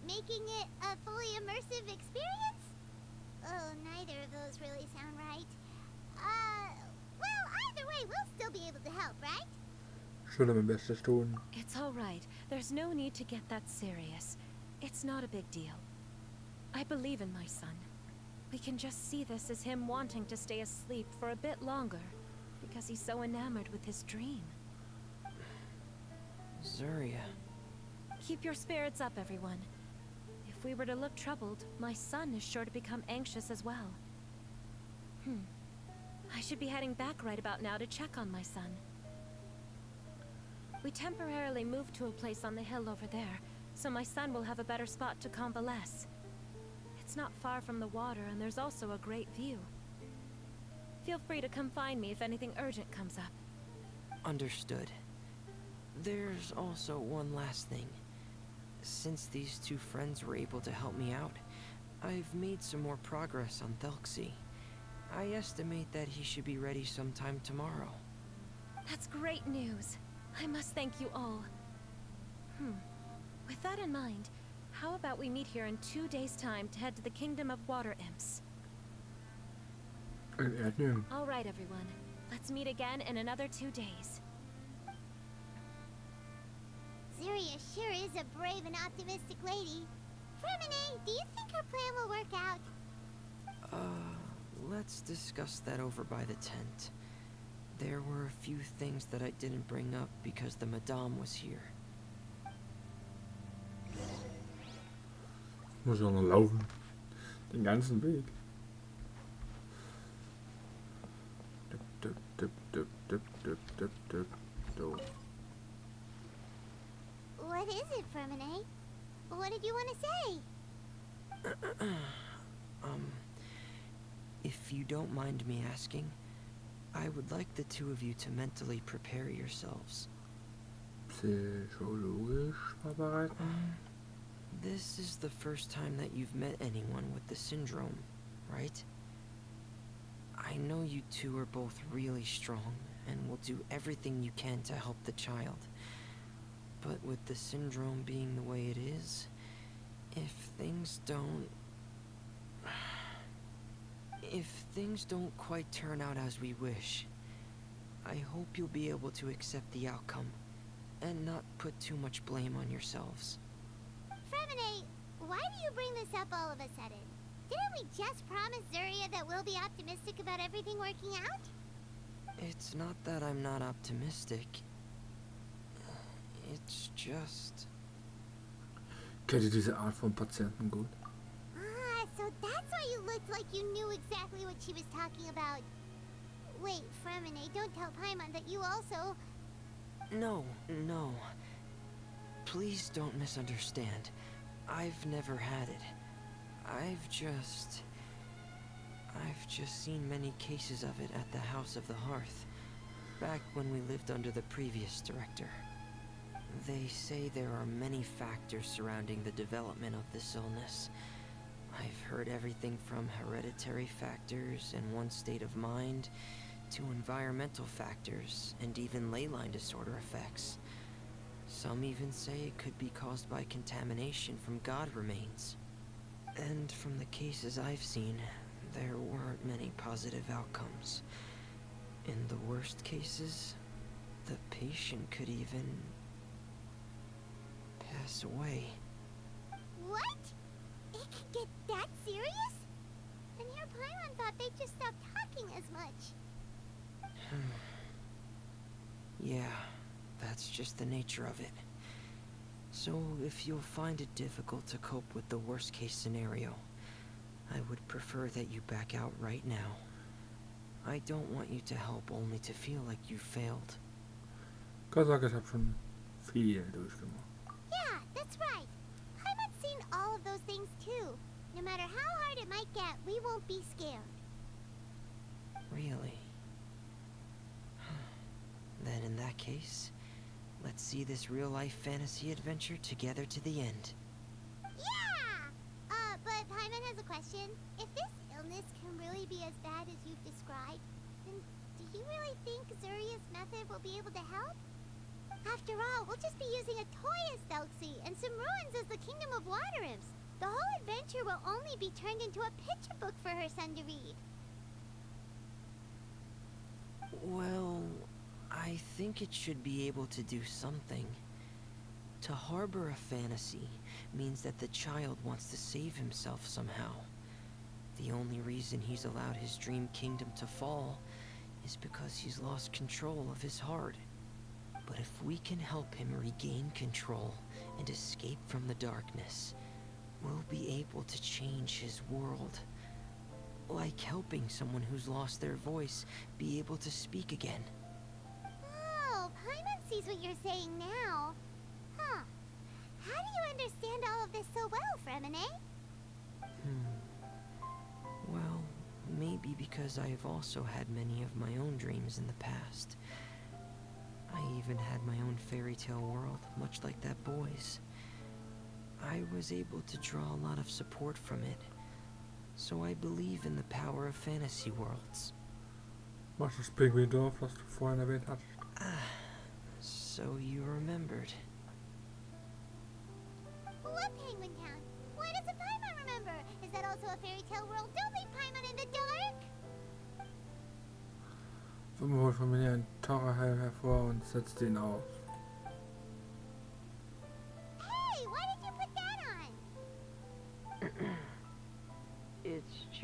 [SPEAKER 3] making it a fully immersive experience? Oh, neither of those really sound right. Well, either way, we'll still be able to help, right?
[SPEAKER 1] Ich würde mein Bestes tun.
[SPEAKER 6] It's all right. There's no need to get that serious. It's not a big deal. I believe in my son. We can just see this as him wanting to stay asleep for a bit longer, because he's so enamored with his dream.
[SPEAKER 4] Zuria.
[SPEAKER 6] Keep your spirits up, everyone. If we were to look troubled, my son is sure to become anxious as well. I should be heading back right about now to check on my son. We temporarily moved to a place on the hill over there, so my son will have a better spot to convalesce. It's not far from the water, and there's also a great view. Feel free to come find me if anything urgent comes up.
[SPEAKER 4] Understood. There's also one last thing. Since these two friends were able to help me out, I've made some more progress on Thelxis. I estimate that he should be ready sometime tomorrow.
[SPEAKER 6] That's great news. I must thank you all. With that in mind, how about we meet here in 2 days' time to head to the Kingdom of Water Imps?
[SPEAKER 1] Ein Erdnüben.
[SPEAKER 6] All right, everyone. Let's meet again in another 2 days.
[SPEAKER 3] Zuria, Zeria sure is a brave and optimistic lady. Fremine, do you think her plan will work out?
[SPEAKER 4] Let's discuss that over by the tent. There were a few things that I didn't bring up because the Madame was here.
[SPEAKER 1] Muss ich auch noch laufen. Den ganzen Weg. Dip, dip, dip, dip, dip, dip, dip, dip, so.
[SPEAKER 3] What is it, Fremine? What did you want to say?
[SPEAKER 4] If you don't mind me asking, I would like the two of you to mentally prepare yourselves.
[SPEAKER 1] Psychologisch vorbereiten.
[SPEAKER 4] This is the first time that you've met anyone with the syndrome, right? I know you two are both really strong and will do everything you can to help the child. But with the syndrome being the way it is, if things don't quite turn out as we wish, I hope you'll be able to accept the outcome and not put too much blame on yourselves.
[SPEAKER 3] Fremine, why do you bring this up all of a sudden? Didn't we just promise Zeria that we'll be optimistic about everything working out?
[SPEAKER 4] It's not that I'm not optimistic. It's just...
[SPEAKER 1] Kennt ihr diese Art von Patienten gut?
[SPEAKER 3] Ah, so that's why you looked like you knew exactly what she was talking about. Wait, Fremine, don't tell Paimon that you also...
[SPEAKER 4] No. Please don't misunderstand. I've never had it. I've just seen many cases of it at the House of the Hearth, back when we lived under the previous director. They say there are many factors surrounding the development of this illness. I've heard everything from hereditary factors and one's state of mind, to environmental factors, and even ley line disorder effects. Some even say it could be caused by contamination from god remains. And from the cases I've seen, there weren't many positive outcomes. In the worst cases, the patient could even pass away.
[SPEAKER 3] What? It can get that serious? And your Paimon thought they just stopped talking as much.
[SPEAKER 4] Yeah, that's just the nature of it. So, if you'll find it difficult to cope with the worst case scenario, I would prefer that you back out right now. I don't want you to help only to feel like you failed.
[SPEAKER 1] Ich habe schon viel durchgemacht.
[SPEAKER 3] Yeah, that's right. Paimon's seen all of those things too. No matter how hard it might get, we won't be scared.
[SPEAKER 4] Really? Then in that case, let's see this real-life fantasy adventure together to the end.
[SPEAKER 3] Yeah! But Paimon has a question. If this illness can really be as bad as you've described, then do you really think Zuria's method will be able to help? After all, we'll just be using a toy as Thelxis and some ruins as the Kingdom of Water Imps. The whole adventure will only be turned into a picture book for her son to read.
[SPEAKER 4] Well, I think it should be able to do something. To harbor a fantasy means that the child wants to save himself somehow. The only reason he's allowed his dream kingdom to fall is because he's lost control of his heart. But if we can help him regain control and escape from the darkness, we'll be able to change his world. Like helping someone who's lost their voice be able to speak again.
[SPEAKER 3] Oh, Paimon sees what you're saying now. Huh. How do you understand all of this so well, Fremine?
[SPEAKER 4] Well, maybe because I have also had many of my own dreams in the past. I even had my own fairy tale world, much like that boy's. I was able to draw a lot of support from it, so I believe in the power of fantasy worlds.
[SPEAKER 1] Was das Pinguindorf, das du vorhin erwähnt hattest?
[SPEAKER 4] So you remembered.
[SPEAKER 3] What Penguin Town? Why doesn't Paimon remember? Is that also a fairy tale world? Don't leave Paimon in the dark!
[SPEAKER 1] Wimmer holt von mir einen Taucherhelm hervor und setzt den auf.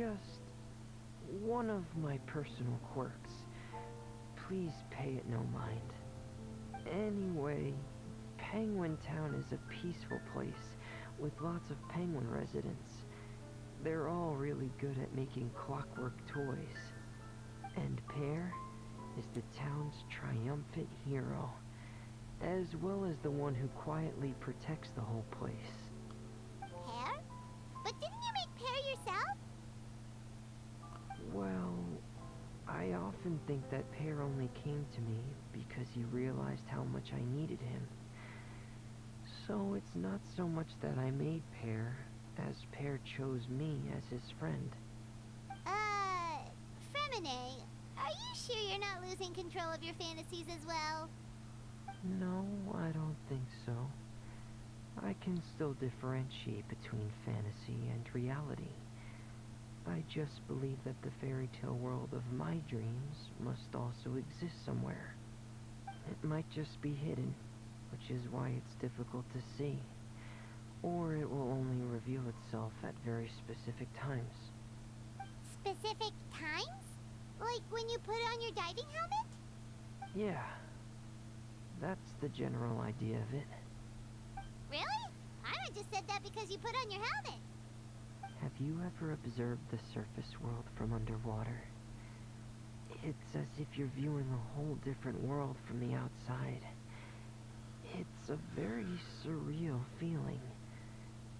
[SPEAKER 4] just one of my personal quirks. Please pay it no mind. Anyway, Penguin Town is a peaceful place with lots of penguin residents. They're all really good at making clockwork toys. And Pear is the town's triumphant hero, as well as the one who quietly protects the whole place.
[SPEAKER 3] Pear? But didn't you make Pear yourself?
[SPEAKER 4] Well, I often think that Pear only came to me because he realized how much I needed him. So it's not so much that I made Pear, as Pear chose me as his friend.
[SPEAKER 3] Fremine, are you sure you're not losing control of your fantasies as well?
[SPEAKER 4] No, I don't think so. I can still differentiate between fantasy and reality. I just believe that the fairy tale world of my dreams must also exist somewhere. It might just be hidden, which is why it's difficult to see. Or it will only reveal itself at very specific times.
[SPEAKER 3] Specific times? Like when you put on your diving helmet?
[SPEAKER 4] Yeah, that's the general idea of it.
[SPEAKER 3] Really? I would just said that because you put on your helmet.
[SPEAKER 4] Have you ever observed the surface world from underwater? It's as if you're viewing a whole different world from the outside. It's a very surreal feeling.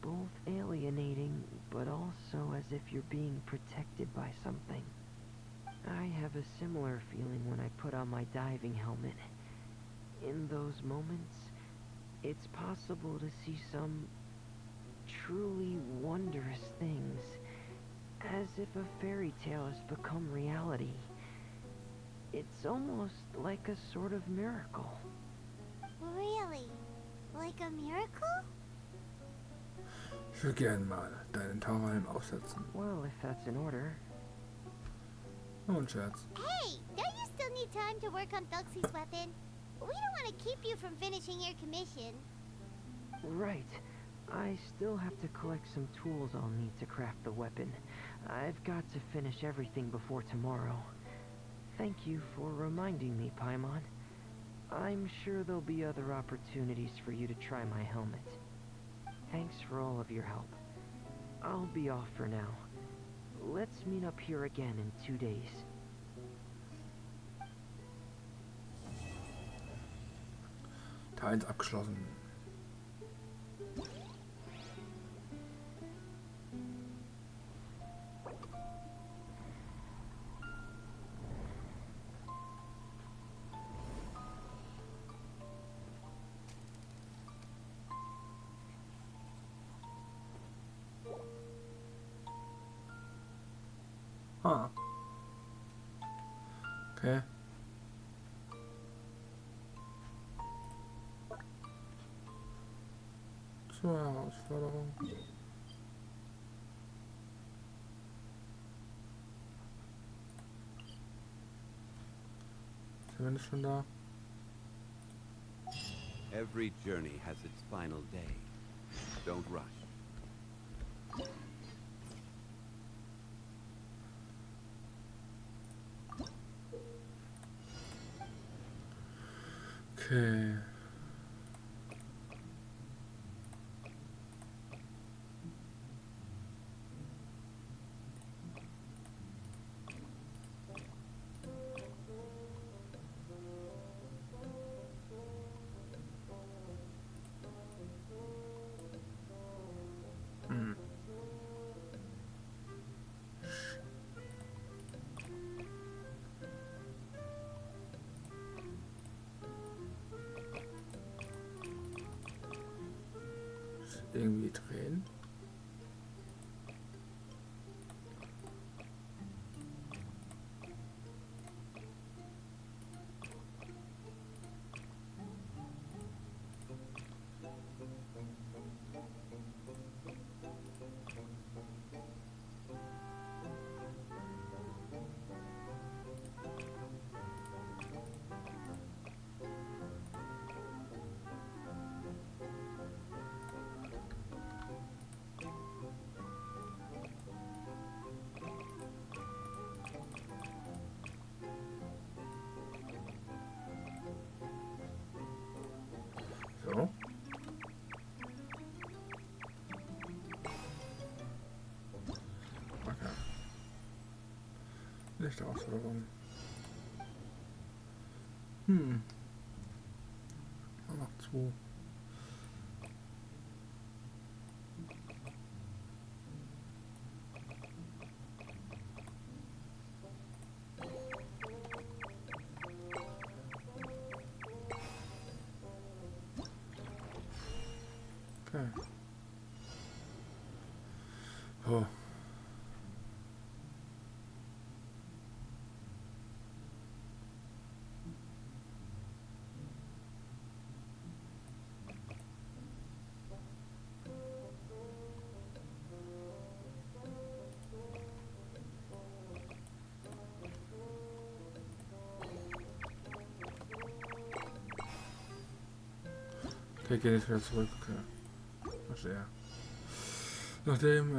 [SPEAKER 4] Both alienating, but also as if you're being protected by something. I have a similar feeling when I put on my diving helmet. In those moments, it's possible to see some truly wondrous things, as if a fairy tale has become reality. It's almost like a sort of miracle.
[SPEAKER 3] Really? Like a miracle?
[SPEAKER 1] Ich will gern mal deinen Taureim aufsetzen.
[SPEAKER 4] Well, if that's in order.
[SPEAKER 1] Nur ein Scherz.
[SPEAKER 3] Hey, don't you still need time to work on Thelxis' weapon? We don't want to keep you from finishing your commission.
[SPEAKER 4] Right. I still have to collect some tools I'll need to craft the weapon. I've got to finish everything before tomorrow. Thank you for reminding me, Paimon. I'm sure there'll be other opportunities for you to try my helmet. Thanks for all of your help. I'll be off for now. Let's meet up here again in 2 days.
[SPEAKER 1] Teil 1 abgeschlossen. Ah. Okay. Zur Herausforderung. Sind wir schon da?
[SPEAKER 5] Every journey has its final day. Don't rush.
[SPEAKER 1] Okay. Hm. Irgendwie drehen. Nächste Herausforderung. Noch 2. Okay. Oh. Okay, geht jetzt wieder zurück. Okay. Verstehe. Nachdem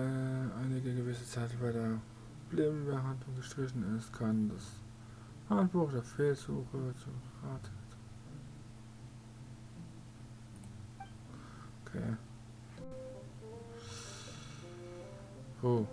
[SPEAKER 1] einige gewisse Zeit bei der Problembehandlung gestrichen ist, kann das Handbuch der Fehlsuche zu Rat. Okay. Oh.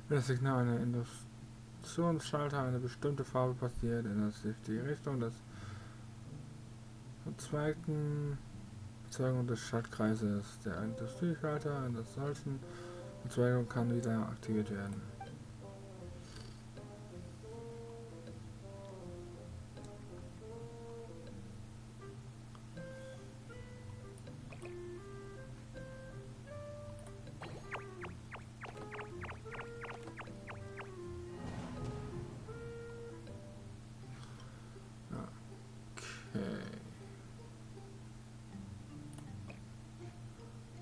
[SPEAKER 1] Wenn das Signal einer Induktionsschalter eine bestimmte Farbe passiert, ändert sich die Richtung des verzweigten Bezeugung des Schaltkreises. Der Industrieschalter einer solchen Bezweigung kann wieder aktiviert werden.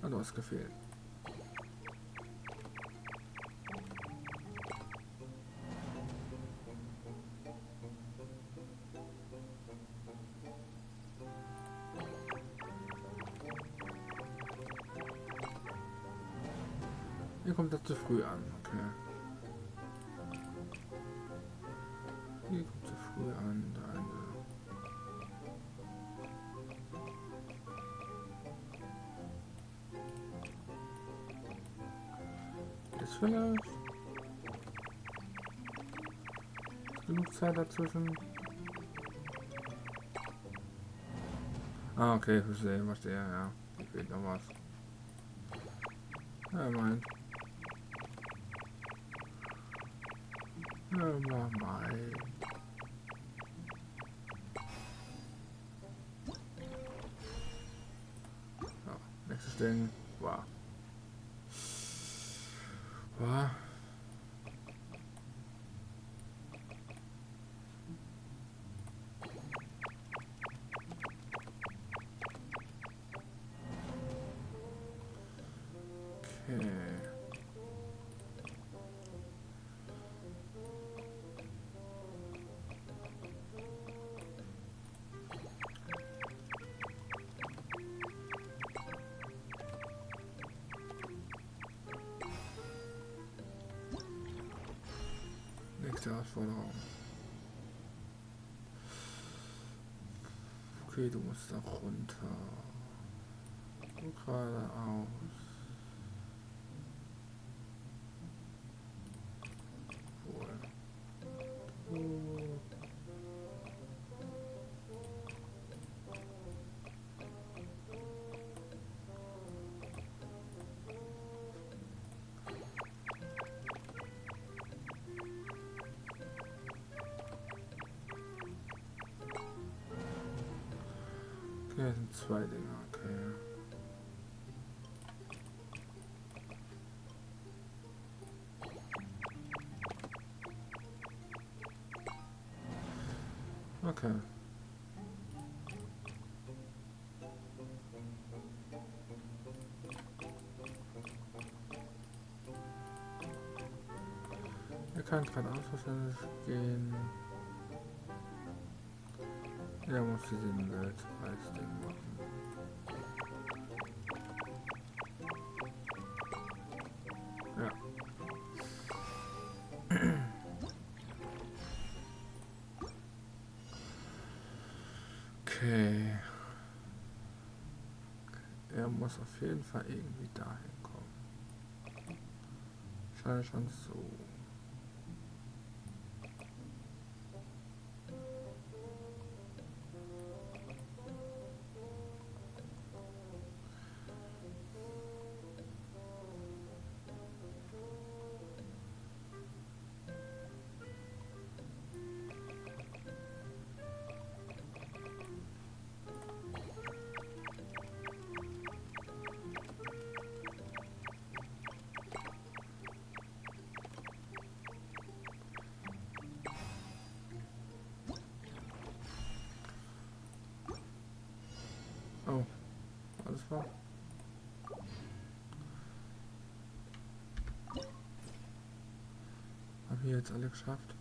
[SPEAKER 1] Hat was gefehlt. Hier kommt das zu früh an, okay. Hier kommt zu früh an, da eine. Jetzt vielleicht. Ist genug Zeit dazwischen. Ah, okay, verstehe, ja. Hier fehlt noch was. Ja, meint. Ja, mal. So, nächstes Ding. Wow. Wow. Okay. Nächste Herausforderung. Okay, du musst da runter. Und geradeaus. Okay, das sind 2 Dinge, okay. Okay. Er kann geradeaus wahrscheinlich gehen. Er muss diesen Weltpreisding machen. Ja. Okay. Er muss auf jeden Fall irgendwie dahin kommen. Scheint schon so. Oh, alles klar. Haben wir jetzt alle geschafft?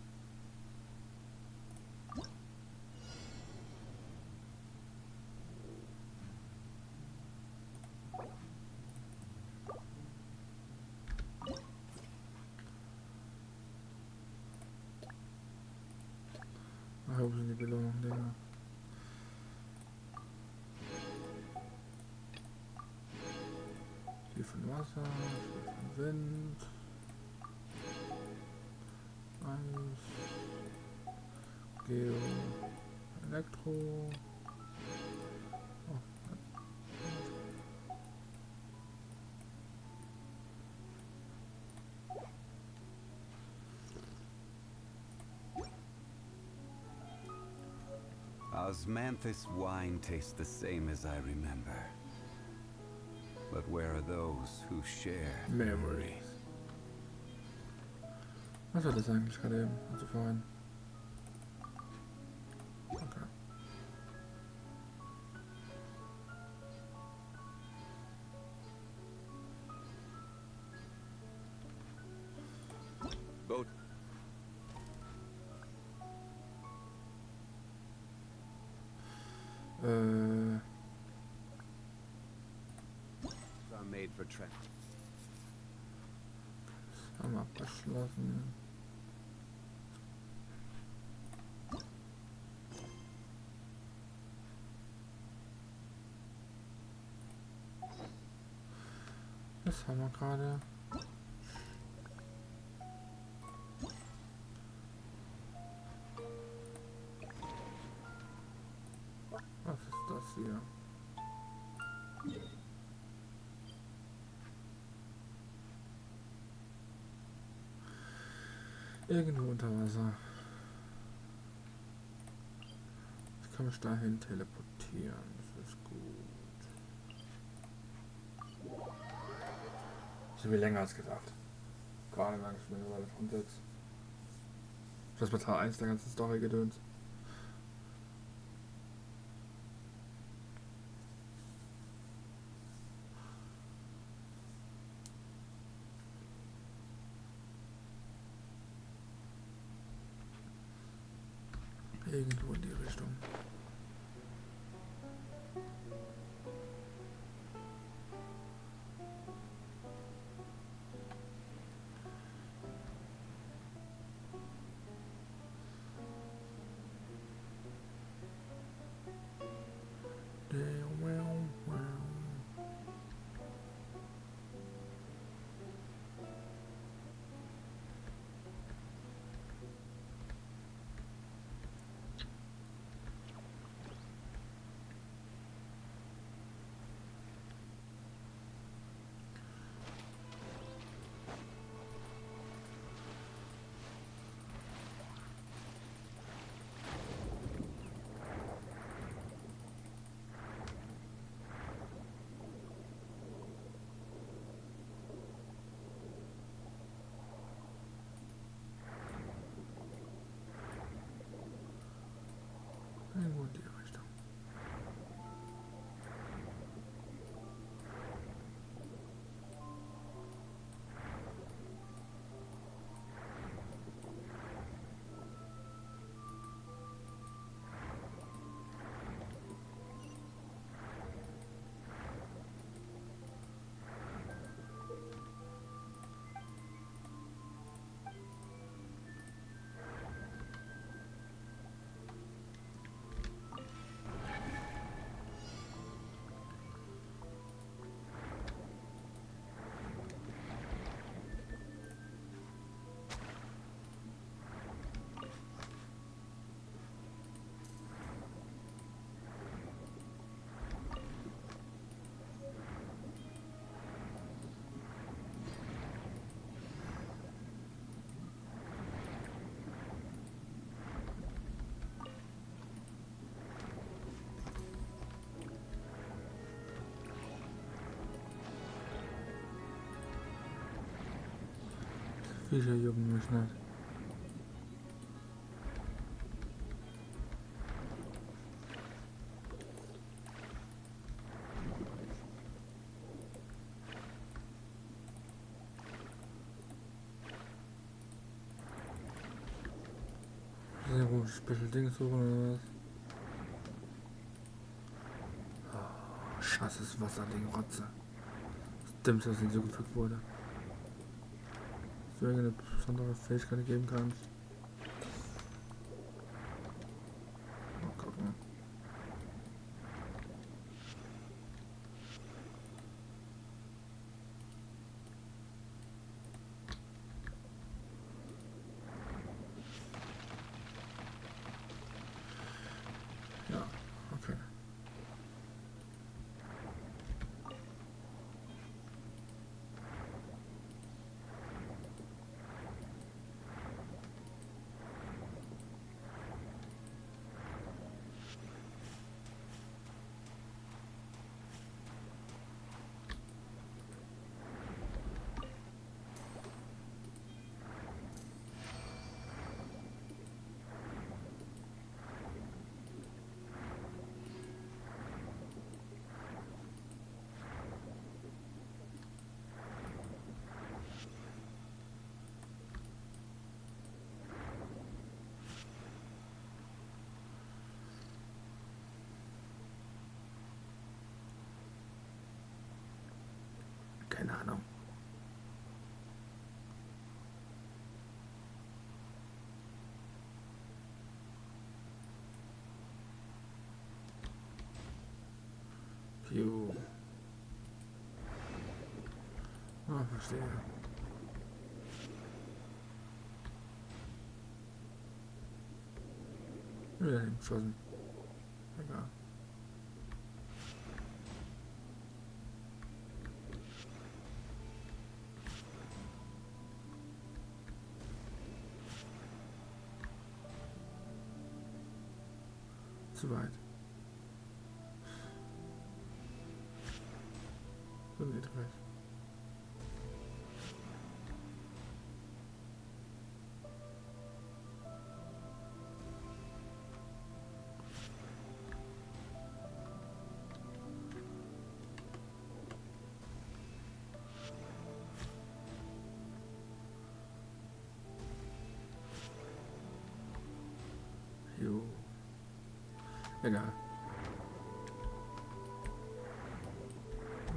[SPEAKER 1] Ach, wo sind die Belohnungen, Digga? Viel von Wasser, viel von Wind, Eis, Geo, Elektro. Oh.
[SPEAKER 5] Osmanthus wine tastes the same as I remember. But where are those who share
[SPEAKER 1] Memories. Was war das eigentlich gerade eben? Also vorhin. Okay.
[SPEAKER 5] Boat are made for travel.
[SPEAKER 1] Haben wir abgeschlossen. Das haben wir gerade. Was ist das hier? Irgendwo unter Wasser. Ich kann mich dahin teleportieren. Das ist gut. Das ist viel länger als gedacht. Gar nicht lange schon mittlerweile von 6. Das war Teil 1 der ganzen Story gedöns. Irgendwo in die Richtung. Viecher jucken mich nicht. Sehr gut, Special Ding suchen oder was? Oh, scheiße, das Wasserding, Rotze. Das Dümmste, was hinzugefügt wurde. Dass du irgendeine besondere Fähigkeit geben kannst. Mal gucken. Ja, okay. Keine Ahnung. Jo. Ah, verstehe. Wieder geschossen. Egal. Zu weit. So geht recht. Jo. Egal.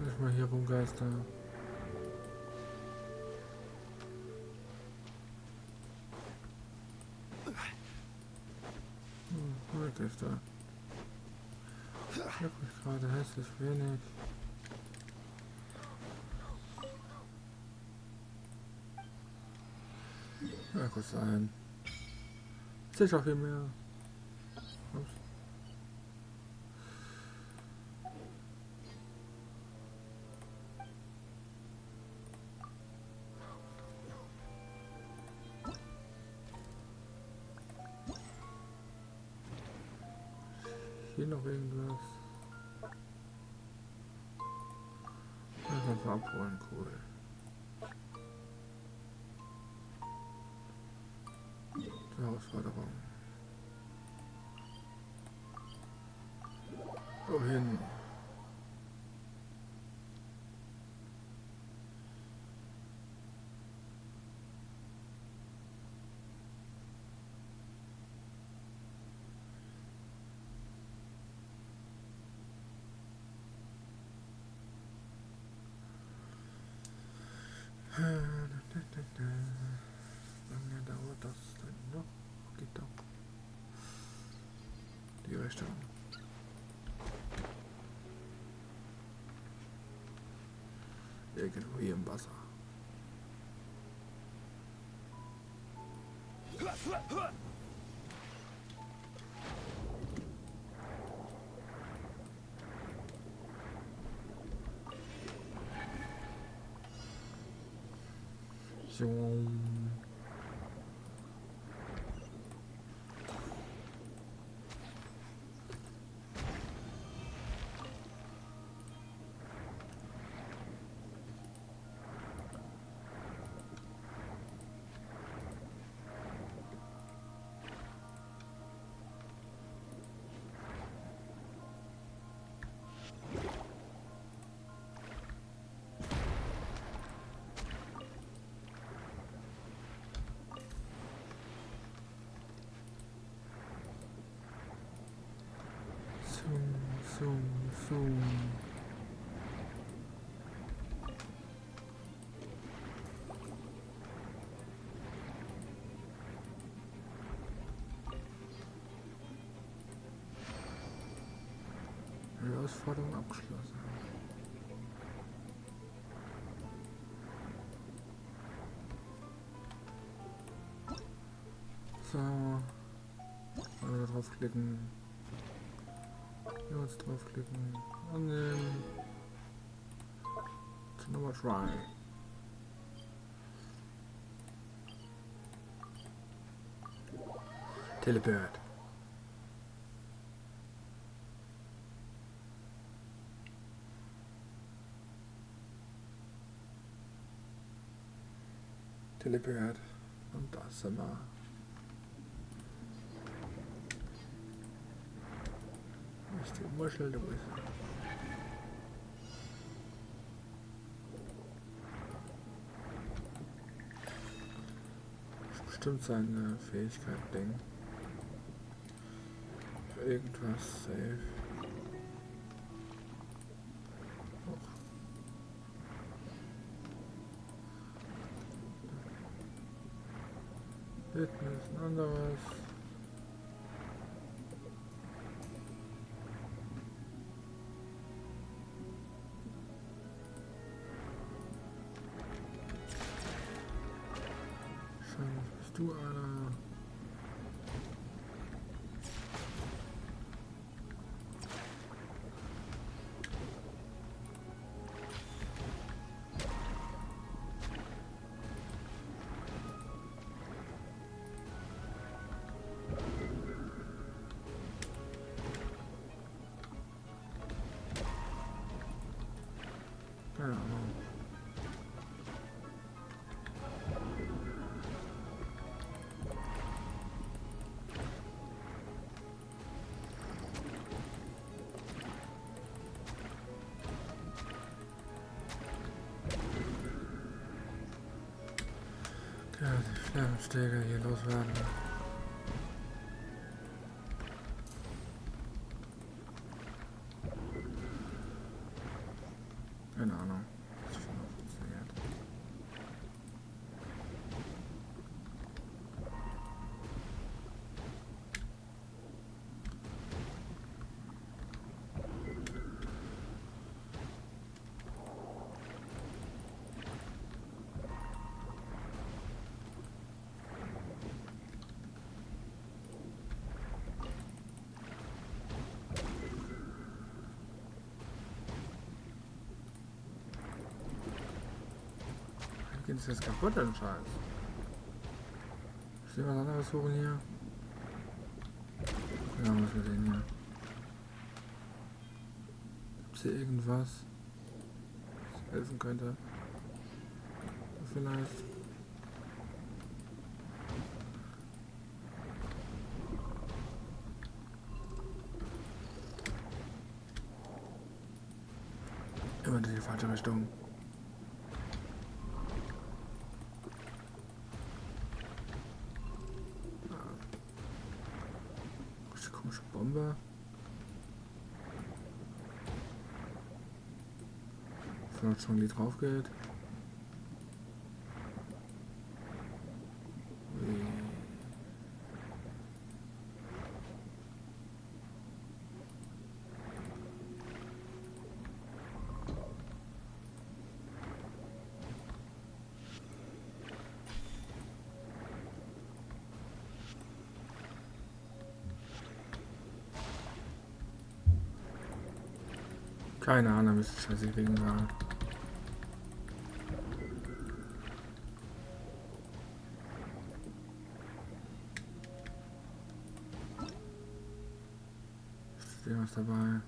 [SPEAKER 1] Lass mal hier rumgeister. Wirklich da. Wirklich gerade hässlich wenig. Ja, kurz ein. Sicher viel mehr. Ups. Hier noch irgendwas. Einfach abholen, cool. Die Herausforderung. Wohin? Wie lange dauert das denn noch? Geht doch. Die Richtung. Irgendwo hier im Wasser. So. So. Herausforderung abgeschlossen. So. Also draufklicken. Hier jetzt draufklicken. Annehmen. Zu Nummer 3. Teleport. Teleport. Und das sind wir. Ist die Muschel durch. Bestimmt seine Fähigkeit denken. Für irgendwas safe. Hinten ist ein anderes. Scheinbar bist du einer. Keine Ahnung. Ja, die Flammenstärke hier loswerden. Keine Ahnung. Das funktioniert. Geht es jetzt kaputt, den Scheiß? Ist was anderes suchen hier? Ja, was wir sehen hier. Gibt's hier irgendwas, das helfen könnte? Vielleicht. Immer in die falsche Richtung. Bombe. Wenn schon die drauf geht. Keine Ahnung, wie es scheiße kriegen war. Ist hier was dabei?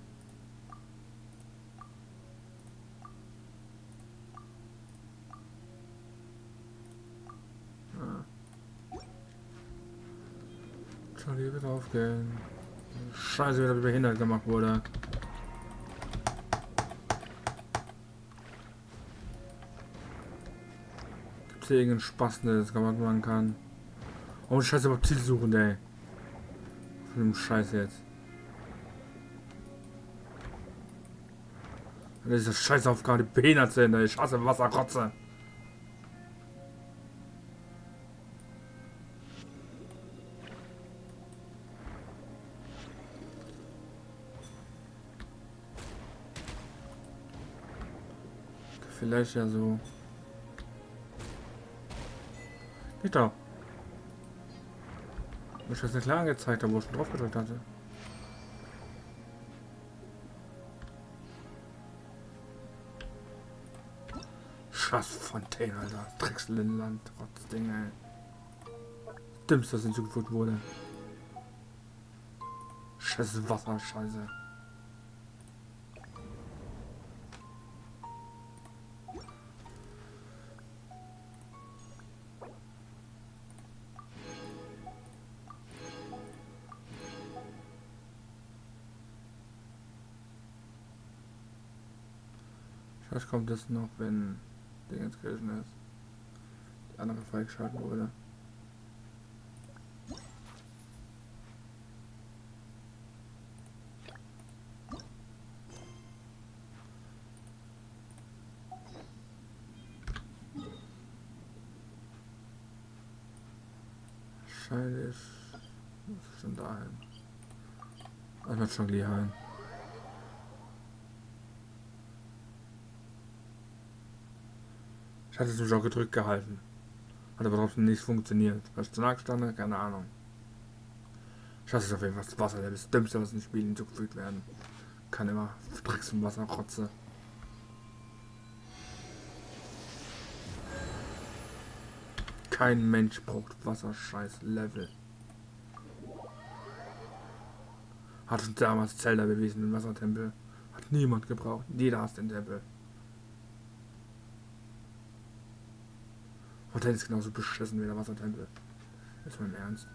[SPEAKER 1] Schau, hier wird draufgehen. Scheiße, wieder behindert gemacht wurde. Gibt's hier irgendeinen Spaß, der das gemacht machen kann? Oh, Scheiße, aber Ziel suchen, ey. Für den Scheiß jetzt. Diese Scheißaufgabe, die behindert sind. Ich hasse Wasserrotze. Vielleicht ja so. Geht doch. Mir ist das nicht klar angezeigt, wo ich schon drauf gedrückt hatte. Schassfontäne, Alter. Dreckslinland, Rotzding, ey. Dümmste, das hinzugefügt wurde. Scheiß Wasser, Scheiße. Vielleicht kommt es noch, wenn Dingens gewesen ist. Die andere freigeschalten wurde. Wahrscheinlich muss ich schon dahin. Ich muss schon gleich heim. Ich hatte es mich auch gedrückt gehalten. Hat aber trotzdem nicht funktioniert. Was ich danach stand, keine Ahnung. Ich hasse es auf jeden Fall. Das Wasser, das Dümmste, was in den Spielen hinzugefügt werden kann. Immer Drecks im Wasser, Rotze. Kein Mensch braucht Wasser, scheiß Level. Hat schon damals Zelda bewiesen, den Wassertempel. Hat niemand gebraucht. Jeder hasst den Tempel. Hotel ist genauso beschissen wie der Wassertempel. Ist mein Ernst.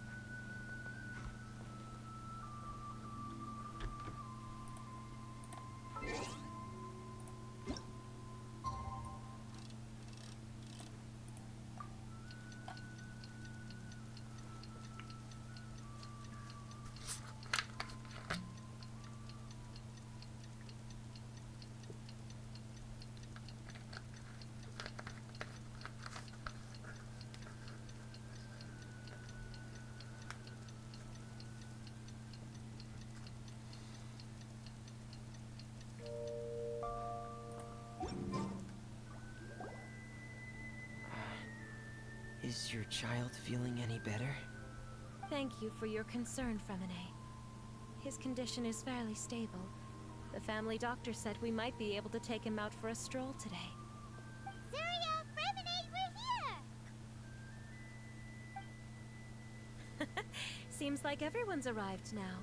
[SPEAKER 4] Is your child feeling any better?
[SPEAKER 6] Thank you for your concern, Fremine. His condition is fairly stable. The family doctor said we might be able to take him out for a stroll today.
[SPEAKER 3] Syria, Fremine, we're here!
[SPEAKER 6] Seems like everyone's arrived now.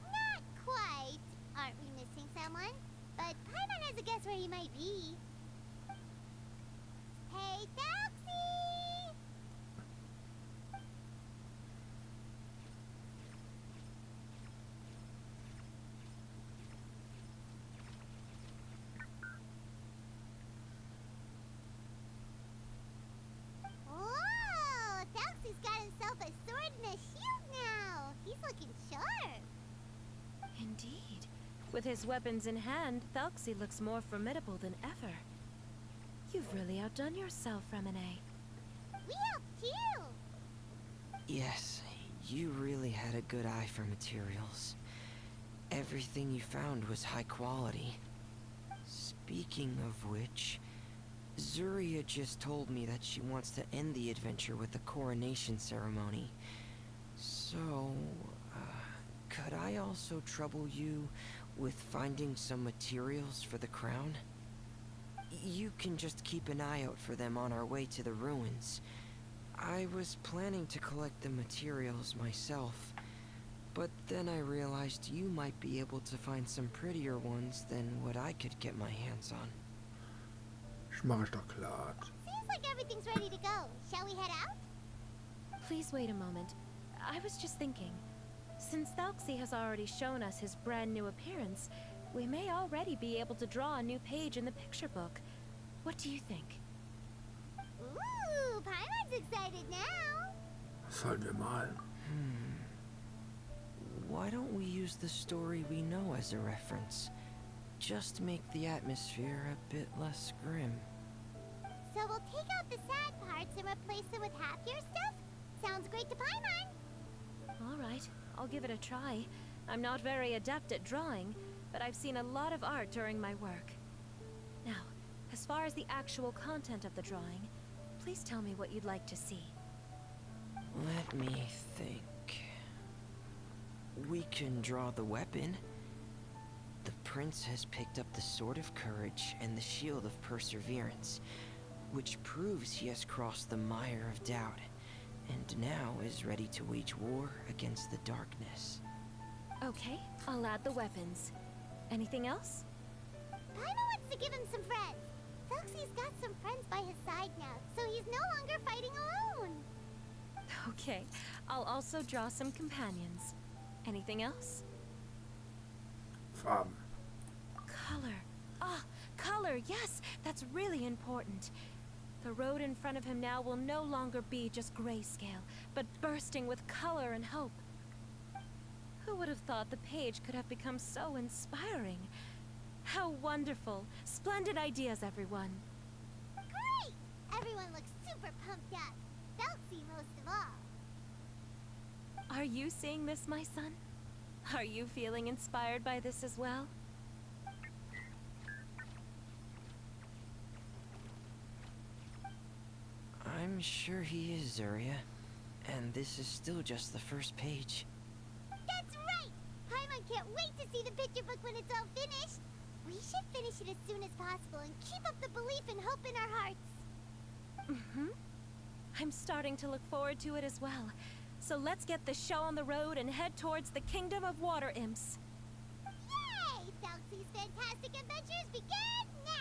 [SPEAKER 3] Not quite. Aren't we missing someone? But Paimon has a guess where he might be. Hey, Thelxis! Whoa! Thelxis got himself a sword and a shield now. He's looking sharp.
[SPEAKER 6] Indeed. With his weapons in hand, Thelxis looks more formidable than ever. You've really outdone yourself, Fremine.
[SPEAKER 3] We helped too.
[SPEAKER 4] Yes, you really had a good eye for materials. Everything you found was high quality. Speaking of which, Zuria just told me that she wants to end the adventure with the coronation ceremony. So, could I also trouble you with finding some materials for the crown? You can just keep an eye out for them on our way to the ruins. I was planning to collect the materials myself, but then I realized you might be able to find some prettier ones than what I could get my hands on.
[SPEAKER 1] Mach ich doch klar.
[SPEAKER 3] Seems like everything's ready to go. Shall we head out?
[SPEAKER 6] Please wait a moment. I was just thinking. Since Thelxis has already shown us his brand new appearance, we may already be able to draw a new page in the picture book. What do you think?
[SPEAKER 3] Ooh, Paimon's excited now.
[SPEAKER 1] Sollen wir mal.
[SPEAKER 4] Why don't we use the story we know as a reference? just make the atmosphere a bit less grim.
[SPEAKER 3] So we'll take out the sad parts and replace them with happier stuff? Sounds great to Paimon.
[SPEAKER 6] All right, I'll give it a try. I'm not very adept at drawing, but I've seen a lot of art during my work. Now, as far as the actual content of the drawing, please tell me what you'd like to see.
[SPEAKER 4] Let me think. We can draw the weapon. The prince has picked up the Sword of Courage and the Shield of Perseverance, which proves he has crossed the mire of doubt, and now is ready to wage war against the darkness.
[SPEAKER 6] Okay, I'll add the weapons. Anything else?
[SPEAKER 3] Paimon wants to give him some friends. Thelxis got some friends by his side now, so he's no longer fighting alone.
[SPEAKER 6] Okay, I'll also draw some companions. Anything else?
[SPEAKER 1] Farben.
[SPEAKER 6] Color. Ah, color, yes, that's really important. The road in front of him now will no longer be just grayscale, but bursting with color and hope. Who would have thought the page could have become so inspiring? How wonderful! Splendid ideas, everyone.
[SPEAKER 3] Great! Everyone looks super pumped up. Thelxis most of all.
[SPEAKER 6] Are you seeing this, my son? Are you feeling inspired by this as well?
[SPEAKER 4] I'm sure he is, Zarya. And this is still just the first page.
[SPEAKER 3] That's right! Paimon can't wait to see the picture book when it's all finished. We should finish it as soon as possible and keep up the belief and hope in our hearts.
[SPEAKER 6] Mm-hmm. I'm starting to look forward to it as well. So let's get the show on the road and head towards the Kingdom of Water Imps.
[SPEAKER 3] Yay! Thelxis' fantastic adventures begin now!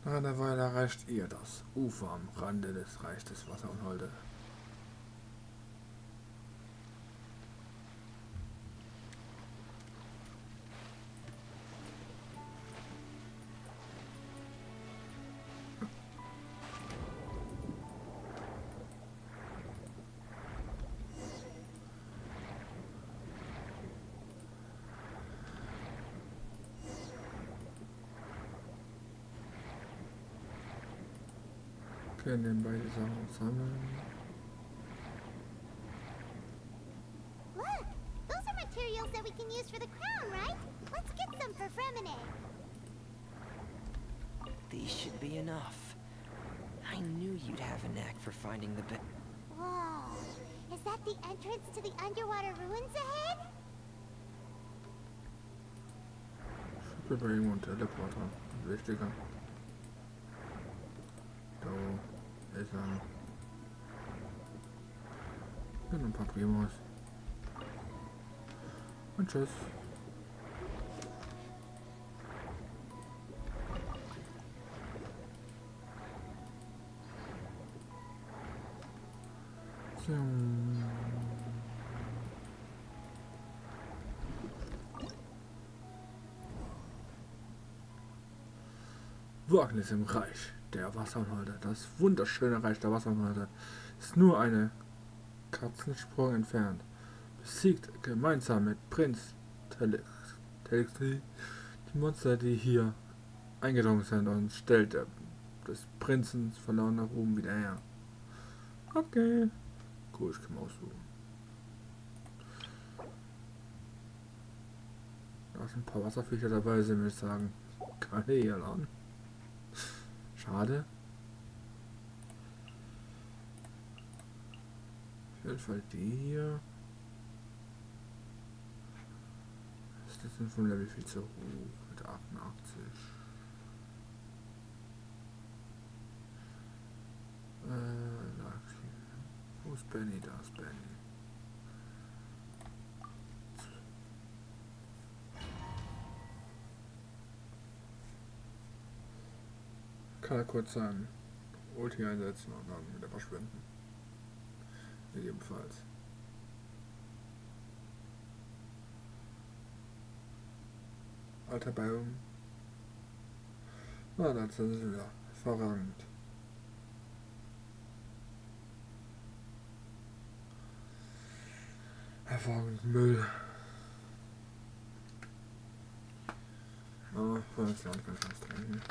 [SPEAKER 1] Nach einer Weile erreicht ihr das Ufer am Rande des Reichs des Wasser und Holde. Können den beide Sachen sammeln.
[SPEAKER 3] Look! Those are materials that we can use for the crown, right? Let's get some for Fremine.
[SPEAKER 4] These should be enough. I knew you'd have a knack for finding the best.
[SPEAKER 3] Whoa! Is that the entrance to the underwater ruins ahead?
[SPEAKER 1] Ich bin bei irgendwo ein Teleporter. Wichtiger. Da ist er. Hier noch ein paar Primos. Und tschüss. So. Wagnis im Reich der Wasserholde. Das wunderschöne Reich der Wasserholde ist nur eine Katzensprung entfernt. Besiegt gemeinsam mit Prinz Thelxis die Monster, die hier eingedrungen sind, und stellt des Prinzen verlorener Ruhm wieder her. Okay. Cool, ich kann mal aussuchen. Da sind ein paar Wasserviecher dabei, sind, würde ich sagen. Keine hier an. Schade. Auf jeden Fall die hier. Das sind vom Level viel zu hoch. Mit 88. Wo ist Benny? Da ist Benny. Kann er kurz sein Ulti einsetzen und dann wieder verschwinden. Ebenfalls. Alter Baum. Ah, das ist wieder hervorragend. Hervorragend Müll. Oh, das Land kann ich was trinken.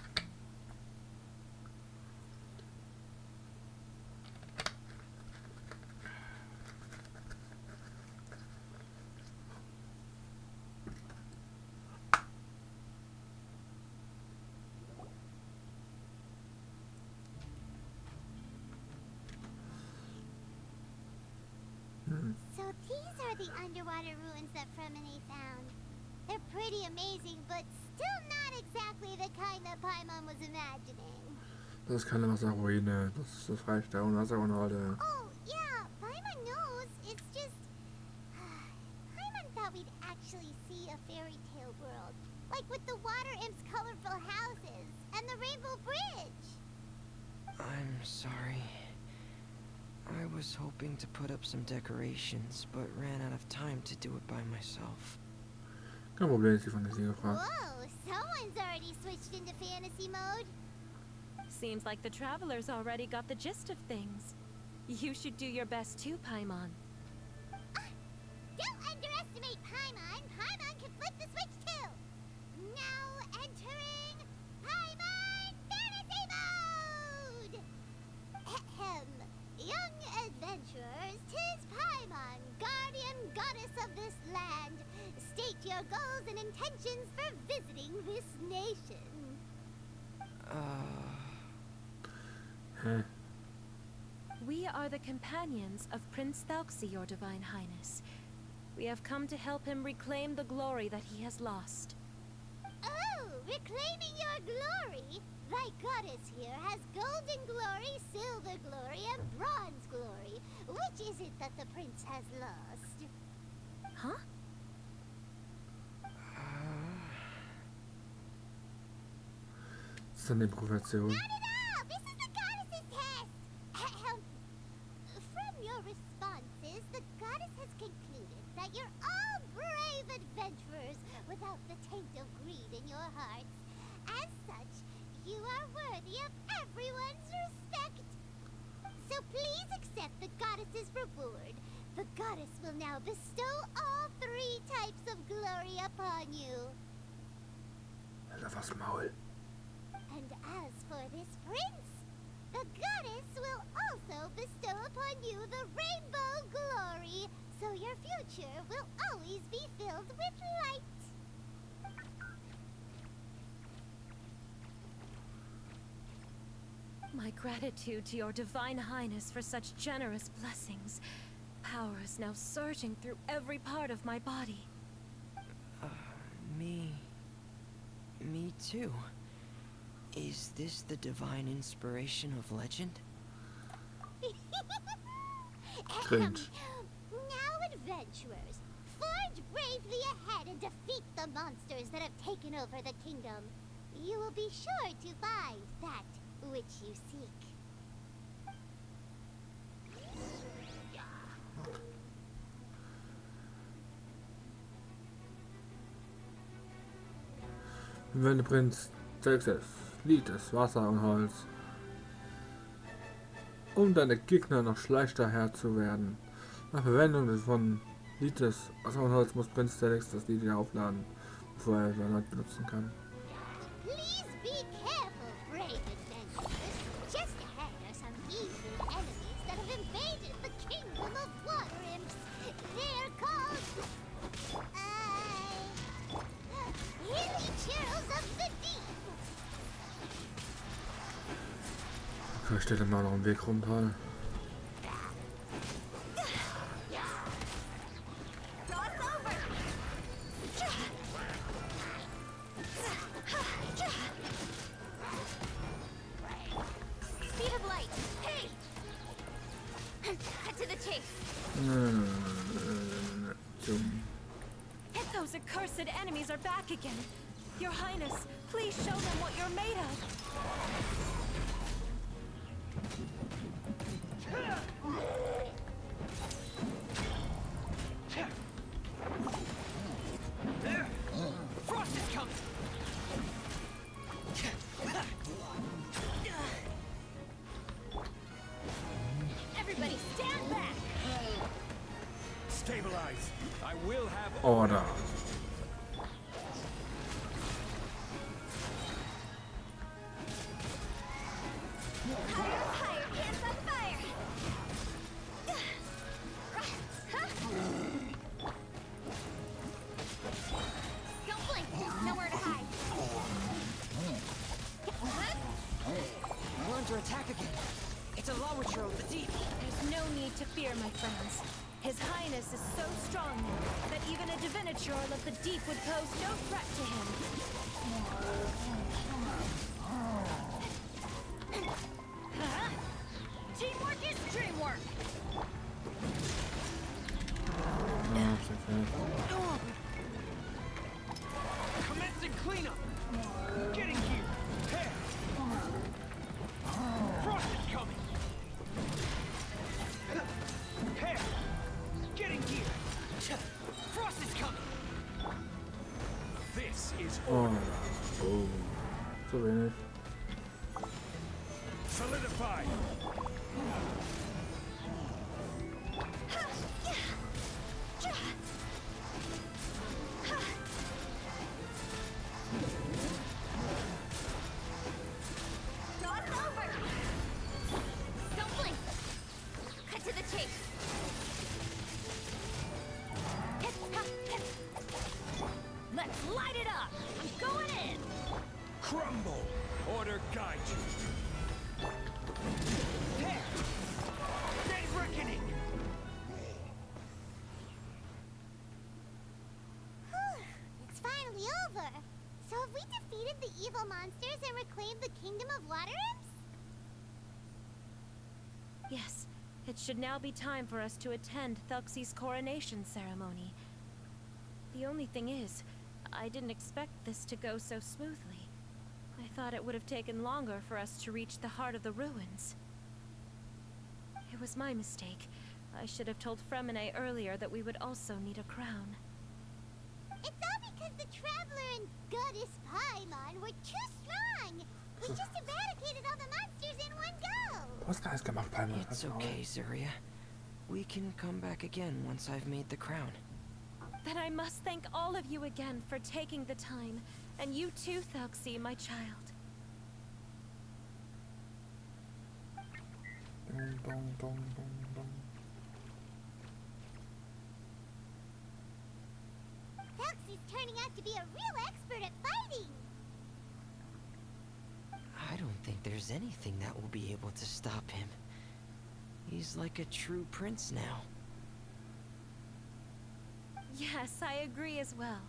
[SPEAKER 3] So these are the underwater ruins that Fremini found. They're pretty amazing, but still not exactly the kind that Paimon was imagining.
[SPEAKER 1] Das ist keine Wasserruine. Das reicht da. Und Wasserunhalte.
[SPEAKER 3] Oh, yeah, Paimon knows. It's just... Paimon thought we'd actually see a fairy tale world. Like with the water imps' colorful houses and the rainbow bridge.
[SPEAKER 4] I'm sorry. I was hoping to put up some decorations, but ran out of time to do it by myself.
[SPEAKER 1] Kein Problem, ist die Fantasie gefragt.
[SPEAKER 3] Whoa, someone's already switched into fantasy mode.
[SPEAKER 6] Seems like the travelers already got the gist of things. You should do your best too, Paimon.
[SPEAKER 3] Don't underestimate Paimon. Paimon can flip the switch too. Now entering Paimon fantasy mode. Ahem. Young adventurers, 'tis Paimon, guardian goddess of this land. State your goals and intentions for visiting this nation.
[SPEAKER 1] Hä?
[SPEAKER 6] We are the companions of Prince Thelxis, your divine highness. We have come to help him reclaim the glory that he has lost.
[SPEAKER 3] Oh, reclaiming your glory? Thy goddess here has golden glory, silver glory, and bronze glory. Which is it that the prince has lost?
[SPEAKER 6] Huh?
[SPEAKER 1] Das ist eine Improvisation.
[SPEAKER 3] Not at all! This is the goddess's test! Ahem. From your responses, the goddess has concluded that you're all brave adventurers without the taint of greed in your hearts. As such, you are worthy of everyone's respect. So please accept the goddess's reward. The goddess will now bestow all 3 types of glory upon you.
[SPEAKER 1] Alter, was Maul.
[SPEAKER 3] And as for this prince, the goddess will also bestow upon you the rainbow glory, so your future will always be filled with light.
[SPEAKER 6] My gratitude to your divine highness for such generous blessings. Power is now surging through every part of my body.
[SPEAKER 4] Me too. Is this the divine inspiration of legend?
[SPEAKER 1] Cringe.
[SPEAKER 3] Now, adventurers, forge bravely ahead and defeat the monsters that have taken over the kingdom. You will be sure to find that which you seek.
[SPEAKER 1] Wenn Prinz Thelxis Lied des Wasser und Holz, um deine Gegner noch leichter Herr zu werden. Nach Verwendung von Lied des Wasser und Holz muss Prinz Thelxis das Lied wieder aufladen, bevor er es erneut benutzen kann.
[SPEAKER 3] Please be careful, brave adventurers. Just ahead are some evil enemies that have invaded the kingdom of water imps. They're called... Hilly Churls of the Deep.
[SPEAKER 1] Okay, steht immer noch im Weg rum, toll.
[SPEAKER 2] Speed of light. Hey! Cut to the chase.
[SPEAKER 6] Those accursed enemies are back again. Your Highness, please show them what you're made of.
[SPEAKER 4] Frost is coming!
[SPEAKER 7] Stand back.
[SPEAKER 5] Stabilize. I will have
[SPEAKER 1] Order.
[SPEAKER 2] Higher, hands on fire! Don't blink, there's nowhere to hide.
[SPEAKER 4] We're under attack again. It's a Lawitcher of the deep.
[SPEAKER 6] There's no need to fear, my friends. His Highness is so strong now that even a diviniture of the deep would pose no threat to him.
[SPEAKER 7] Teamwork is dreamwork. Commencing cleanup. Getting here. Hey. Frost is coming. Hey. Getting here. Frost is coming. This is
[SPEAKER 1] Order. Oh. So wenig.
[SPEAKER 5] solidify.
[SPEAKER 2] Draw us over! Don't blink! Cut to the chase!
[SPEAKER 7] Let's light it up. I'm going in.
[SPEAKER 5] Crumble. Order guide you.
[SPEAKER 7] Hey. Day reckoning.
[SPEAKER 3] It's finally over. So have we defeated the evil monsters and reclaimed the Kingdom of Water Imps?
[SPEAKER 6] Yes, it should now be time for us to attend Thelxis' coronation ceremony. The only thing is, I didn't expect this to go so smoothly. I thought it would have taken longer for us to reach the heart of the ruins. It was my mistake. I should have told Fremine earlier that we would also need a crown.
[SPEAKER 3] It's all because the Traveler and Goddess Paimon were too strong. We just eradicated all the monsters in one go.
[SPEAKER 1] Du hast gar nichts gemacht, Palmer.
[SPEAKER 4] It's okay, Zuria. We can come back again once I've made the crown.
[SPEAKER 6] Then I must thank all of you again for taking the time. And you too, Thelxis, my child.
[SPEAKER 1] Dong, dong, dong, dong, dong.
[SPEAKER 3] Thelxis turning out to be a real expert at fighting.
[SPEAKER 4] I don't think there's anything that will be able to stop him. He's like a true prince now.
[SPEAKER 6] Yes, I agree as well.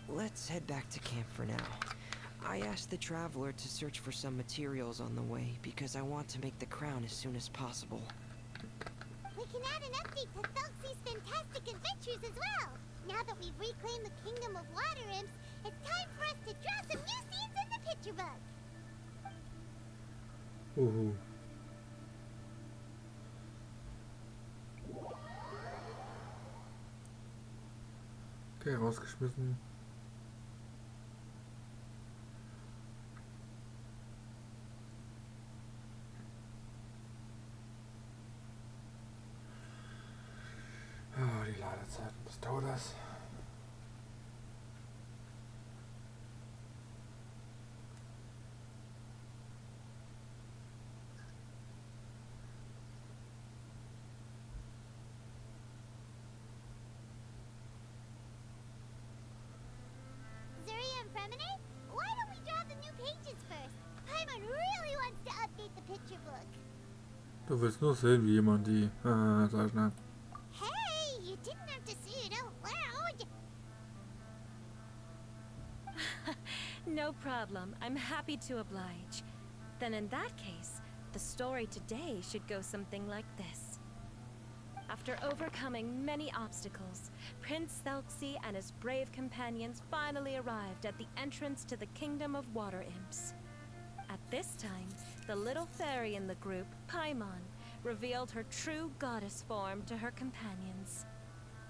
[SPEAKER 4] Let's head back to camp for now. I asked the Traveler to search for some materials on the way because I want to make the crown as soon as possible.
[SPEAKER 3] We can add an update to Thelxis' fantastic adventures as well. Now that we've reclaimed the Kingdom of Water Imps, it's time for us to draw some new scenes in the picture book.
[SPEAKER 1] Uhu. Okay, rausgeschmissen. Oh, die Ladezeiten des Todes.
[SPEAKER 3] Zuria and Fremine, why don't we draw the new pages first? Paimon really wants to update the picture book.
[SPEAKER 1] Du willst nur sehen, wie jemand die Seiten hat.
[SPEAKER 3] Hey, you didn't have to say it out loud.
[SPEAKER 6] No problem. I'm happy to oblige. Then in that case, the story today should go something like this. After overcoming many obstacles, Prince Thelxis and his brave companions finally arrived at the entrance to the Kingdom of Water Imps. At this time, the little fairy in the group, Paimon, revealed her true goddess form to her companions.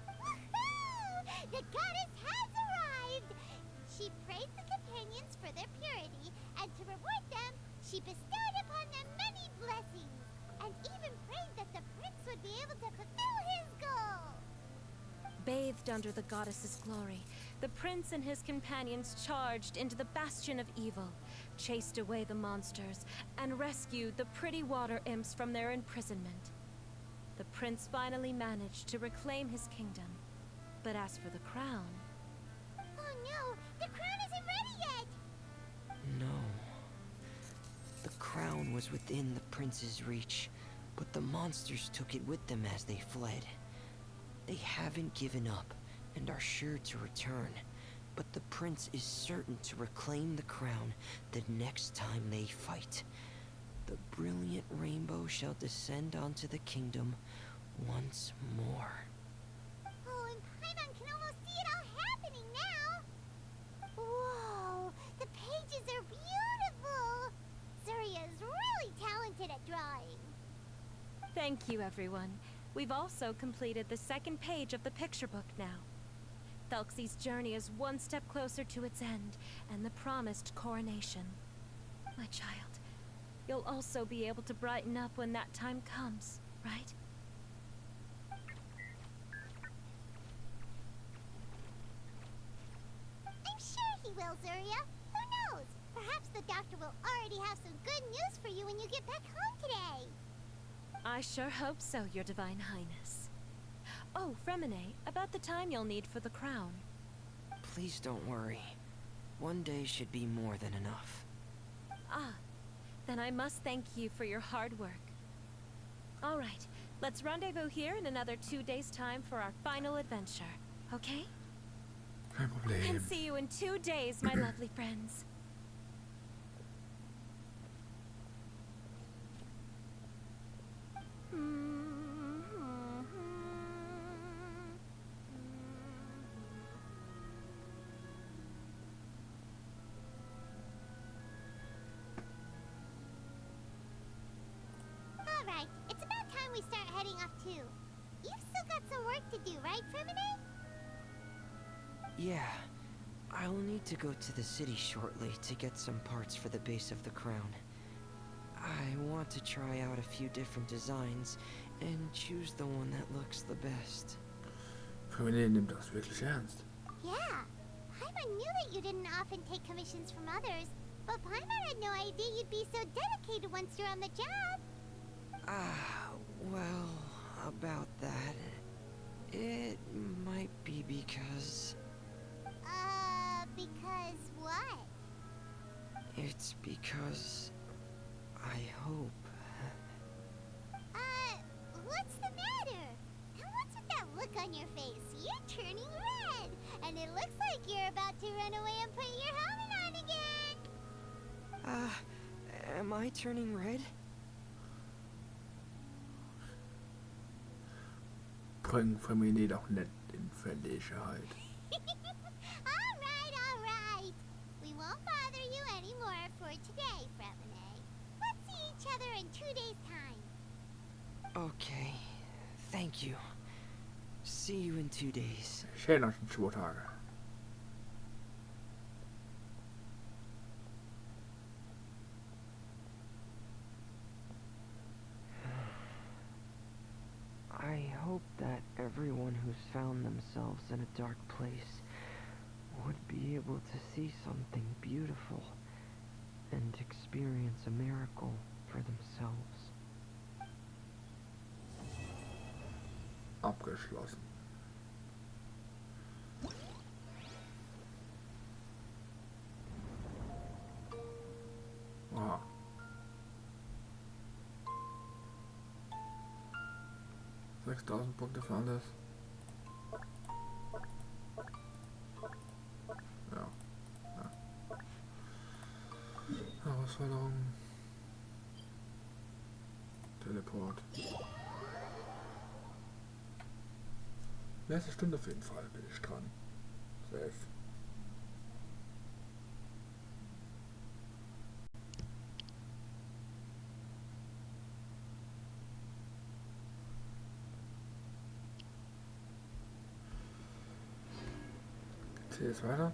[SPEAKER 3] Woohoo! The goddess has arrived! She praised the companions for their purity, and to reward them, She bestowed upon them many blessings, and even prayed that the prince would be able to fulfill his goal.
[SPEAKER 6] Bathed under the goddess's glory, the prince and his companions charged into the bastion of evil, chased away the monsters, and rescued the pretty water imps from their imprisonment. The prince finally managed to reclaim his kingdom. But as for the crown...
[SPEAKER 3] Oh no, the crown isn't ready yet!
[SPEAKER 4] No. The crown was within the prince's reach, but the monsters took it with them as they fled. They haven't given up, and are sure to return, but the prince is certain to reclaim the crown the next time they fight. The brilliant rainbow shall descend onto the kingdom once more.
[SPEAKER 3] Oh, and Paimon can almost see it all happening now! Whoa, the pages are beautiful! Zuria is really talented at drawing.
[SPEAKER 6] Thank you, everyone. We've also completed the second page of the picture book now. Thelxis' journey is one step closer to its end, and the promised coronation. My child, you'll also be able to brighten up when that time comes, right?
[SPEAKER 3] I'm sure he will, Zuria. Who knows? Perhaps the doctor will already have some good news for you when you get back home today.
[SPEAKER 6] I sure hope so, Your Divine Highness. Oh, Fremine, about the time you'll need for the crown.
[SPEAKER 4] Please don't worry. One day should be more than enough.
[SPEAKER 6] Ah, then I must thank you for your hard work. All right, let's rendezvous here in another 2 days' time for our final adventure, okay?
[SPEAKER 1] Kein Problem.
[SPEAKER 6] And see you in 2 days, my lovely friends.
[SPEAKER 3] Alright, it's about time we start heading off too. You've still got some work to do, right, Fremine?
[SPEAKER 4] Yeah. I'll need to go to the city shortly to get some parts for the base of the crown. I want to try out a few different designs and choose the one that looks the best.
[SPEAKER 1] Feminin nimmt das wirklich ernst.
[SPEAKER 3] Yeah. Paimon knew that you didn't often take commissions from others, but Paimon had no idea you'd be so dedicated once you're on the job.
[SPEAKER 4] Well, about that, it might be because...
[SPEAKER 3] Because what?
[SPEAKER 4] It's because... I hope...
[SPEAKER 3] What's the matter? And what's with that look on your face? You're turning red, and it looks like you're about to run away and put your helmet on again.
[SPEAKER 4] Am I turning red?
[SPEAKER 1] Bring Feminin doch nicht in Verlegenheit.
[SPEAKER 3] Alright. We won't bother you anymore for today, Fremine. Let's see each other in 2 days' time.
[SPEAKER 4] Okay. Thank you. See you in 2 days.
[SPEAKER 1] Ich hätte noch 2 Tage.
[SPEAKER 4] I hope that everyone who's found themselves in a dark place would be able to see something beautiful and experience a miracle for themselves.
[SPEAKER 1] Abgeschlossen. Aha. $6.000 Punkte für alles. Ja. Herausforderung. Teleport. Nächste Stunde auf jeden Fall bin ich dran. Safe. Geht's jetzt weiter?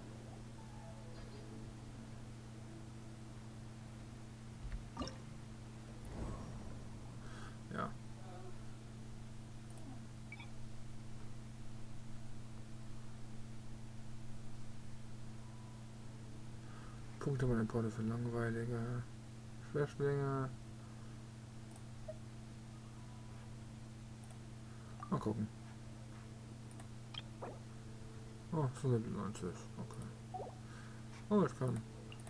[SPEAKER 1] Punkte mal Importe für langweilige Schwerschlinge. Mal gucken. Oh, 97. Okay. Oh, ich kann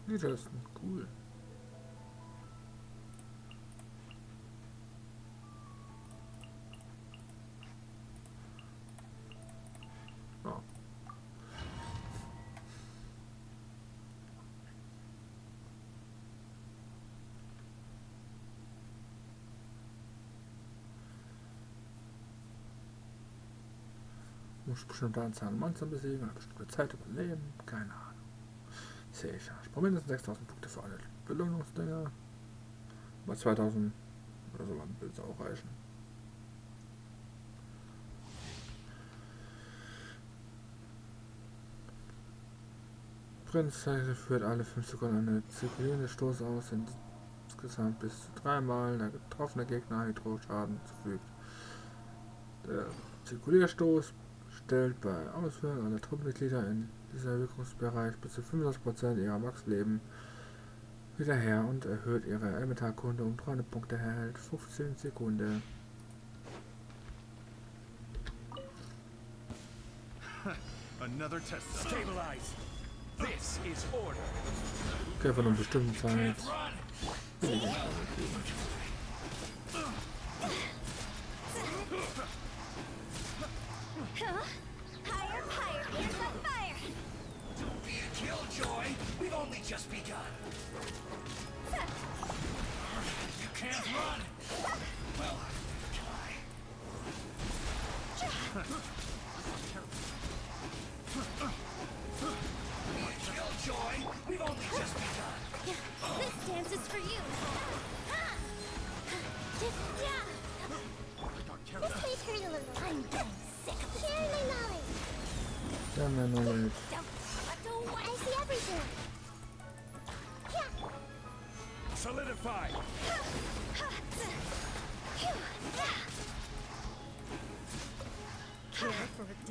[SPEAKER 1] die testen. Cool. Ja. Muss bestimmte Anzahl an Monster besiegen, eine bestimmte Zeit überleben, keine Ahnung. Sehe ich ja. Ich brauche mindestens 6000 Punkte für alle Belohnungsdinger. Mal 2000 oder so würde es auch reichen. Prinz führt alle 5 Sekunden eine zirkulierende Stoß aus, insgesamt bis zu 3 Mal der getroffene Gegner Hydro-Schaden zufügt. Der Zirkulierstoß stellt bei Ausführung aller Truppenmitglieder in dieser Wirkungsbereich bis zu 25% ihrer Max-Leben wieder her und erhöht ihre Elementarkunde um 300 Punkte, hält 15 Sekunden.
[SPEAKER 8] Another test. Stabilize. This is order.
[SPEAKER 1] Okay, von einer bestimmten Zeit.
[SPEAKER 3] Higher, higher, here's the fire!
[SPEAKER 8] Don't be a killjoy. We've only just begun. You can't run. Well, try. Be a killjoy. We've only just begun.
[SPEAKER 3] This dance is for you! This may hurt a little. I'm getting sick of this. Share my knowledge.
[SPEAKER 1] Ja, mein Knowledge.
[SPEAKER 3] I see everything.
[SPEAKER 8] Solidify.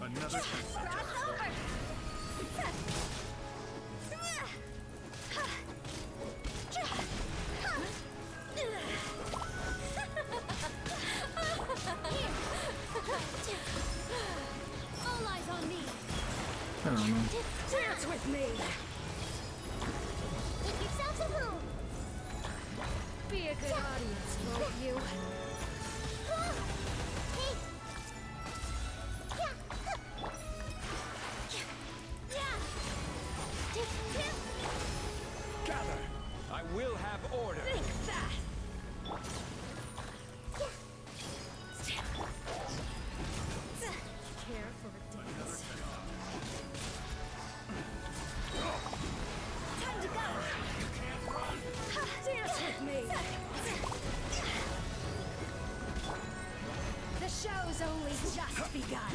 [SPEAKER 8] Another test.
[SPEAKER 3] Cross over.
[SPEAKER 7] All eyes on me.
[SPEAKER 1] Keine Ahnung.
[SPEAKER 7] Dance with me.
[SPEAKER 3] Make yourselves at home.
[SPEAKER 7] Be a good audience, won't you?
[SPEAKER 3] Hey.
[SPEAKER 8] Gather. I will have order.
[SPEAKER 7] Think that. Care for a dance.
[SPEAKER 3] Time to go.
[SPEAKER 7] Dance with me. The show's only just begun.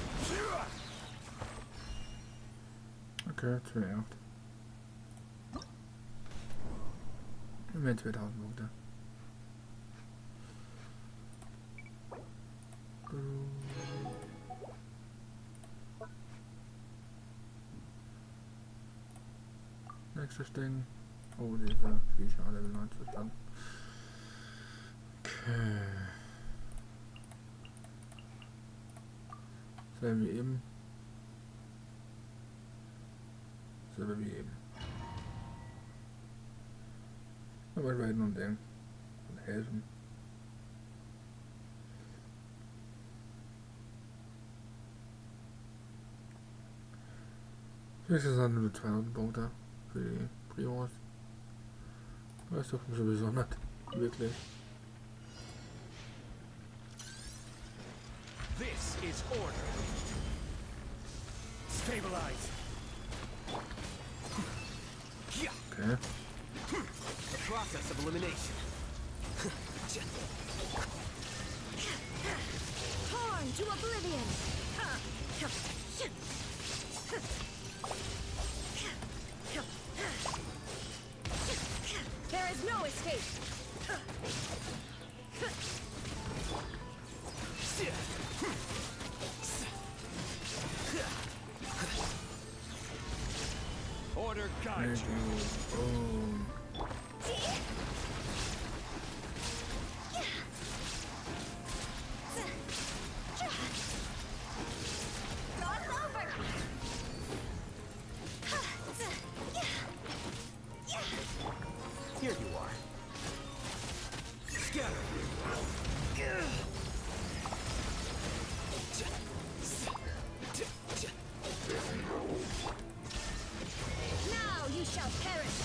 [SPEAKER 1] Okay, 2,8. Immerhin 2000 Punkte. Nächstes Ding. Oh, diese Viecher, Level 90 dann. Okay. Selbe wie eben. Selbe wie eben. Aber ich werde noch denken. Und helfen. Nächstes sind nur 2000 Punkte für die Prios. Das ist doch sowieso nicht. Wirklich.
[SPEAKER 8] This is order. Stabilize.
[SPEAKER 1] Okay.
[SPEAKER 8] The process of elimination.
[SPEAKER 7] Torn to oblivion. There is no escape.
[SPEAKER 8] Order guide you.
[SPEAKER 1] Oh.
[SPEAKER 8] together.
[SPEAKER 7] Now you shall perish.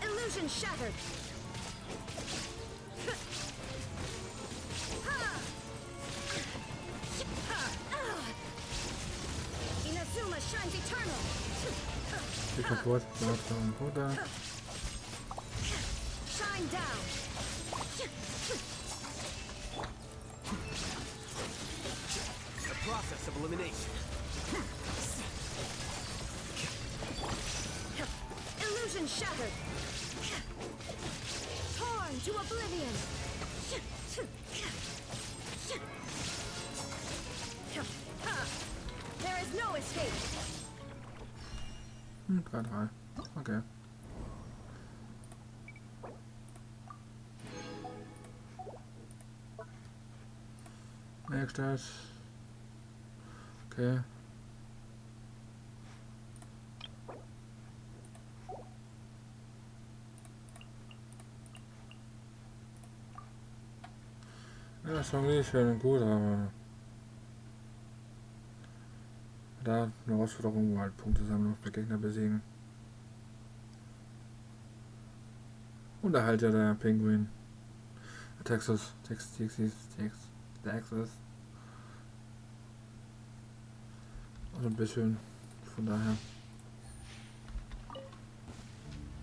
[SPEAKER 7] Illusion shattered. Inazuma shines eternal.
[SPEAKER 1] Die kaputt. Runter.
[SPEAKER 7] Shine down.
[SPEAKER 8] The process of elimination.
[SPEAKER 7] Illusion shattered. Torn to oblivion. There is no escape.
[SPEAKER 1] 3-3. Okay. Nächstes. Okay. Ja, ist schon richtig schön und gut, aber da eine Herausforderung, wo halt Punkte sammeln und Gegner besiegen. Und da halt ja der Pinguin. Thelxis. Also ein bisschen, von daher.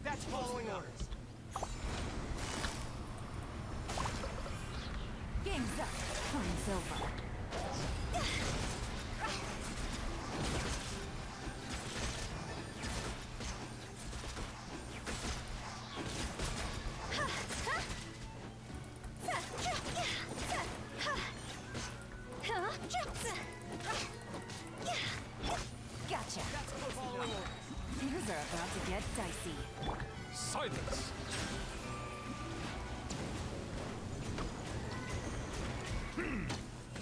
[SPEAKER 8] That's following orders.
[SPEAKER 7] Game's up. Time's over. Gotcha. Things are about to get dicey.
[SPEAKER 8] Silence.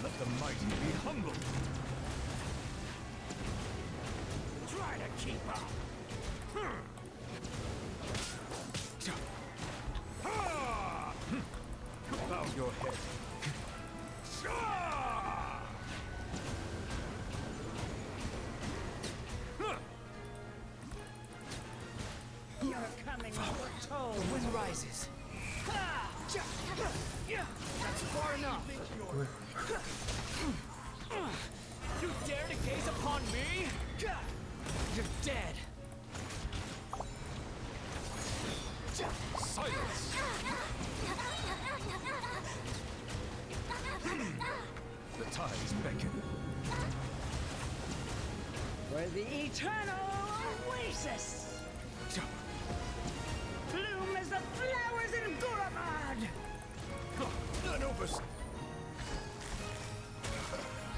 [SPEAKER 8] Let the mighty be humbled. Try to keep up. Bow your head.
[SPEAKER 7] You're coming with a toll.
[SPEAKER 8] The wind rises. That's far enough. You dare to gaze upon me? You're dead. Silence. The tides beckon.
[SPEAKER 7] For the eternal oasis. Bloom as the flowers in Guramad.
[SPEAKER 8] None overs.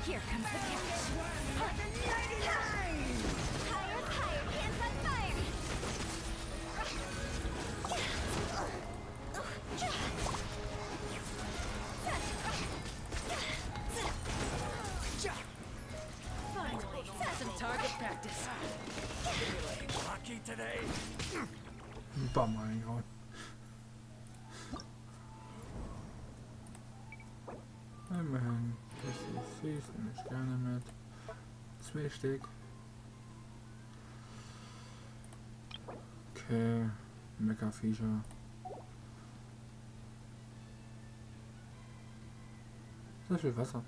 [SPEAKER 7] Here comes the catch. The 99! Higher, higher, hands on fire! Finally, some target practice.
[SPEAKER 8] Lucky today.
[SPEAKER 1] Bam reingehauen. Immerhin. Das ist süß, nehme ich gerne mit. 2 Stück. Okay. Mecha-Viecher. Sehr viel Wasser.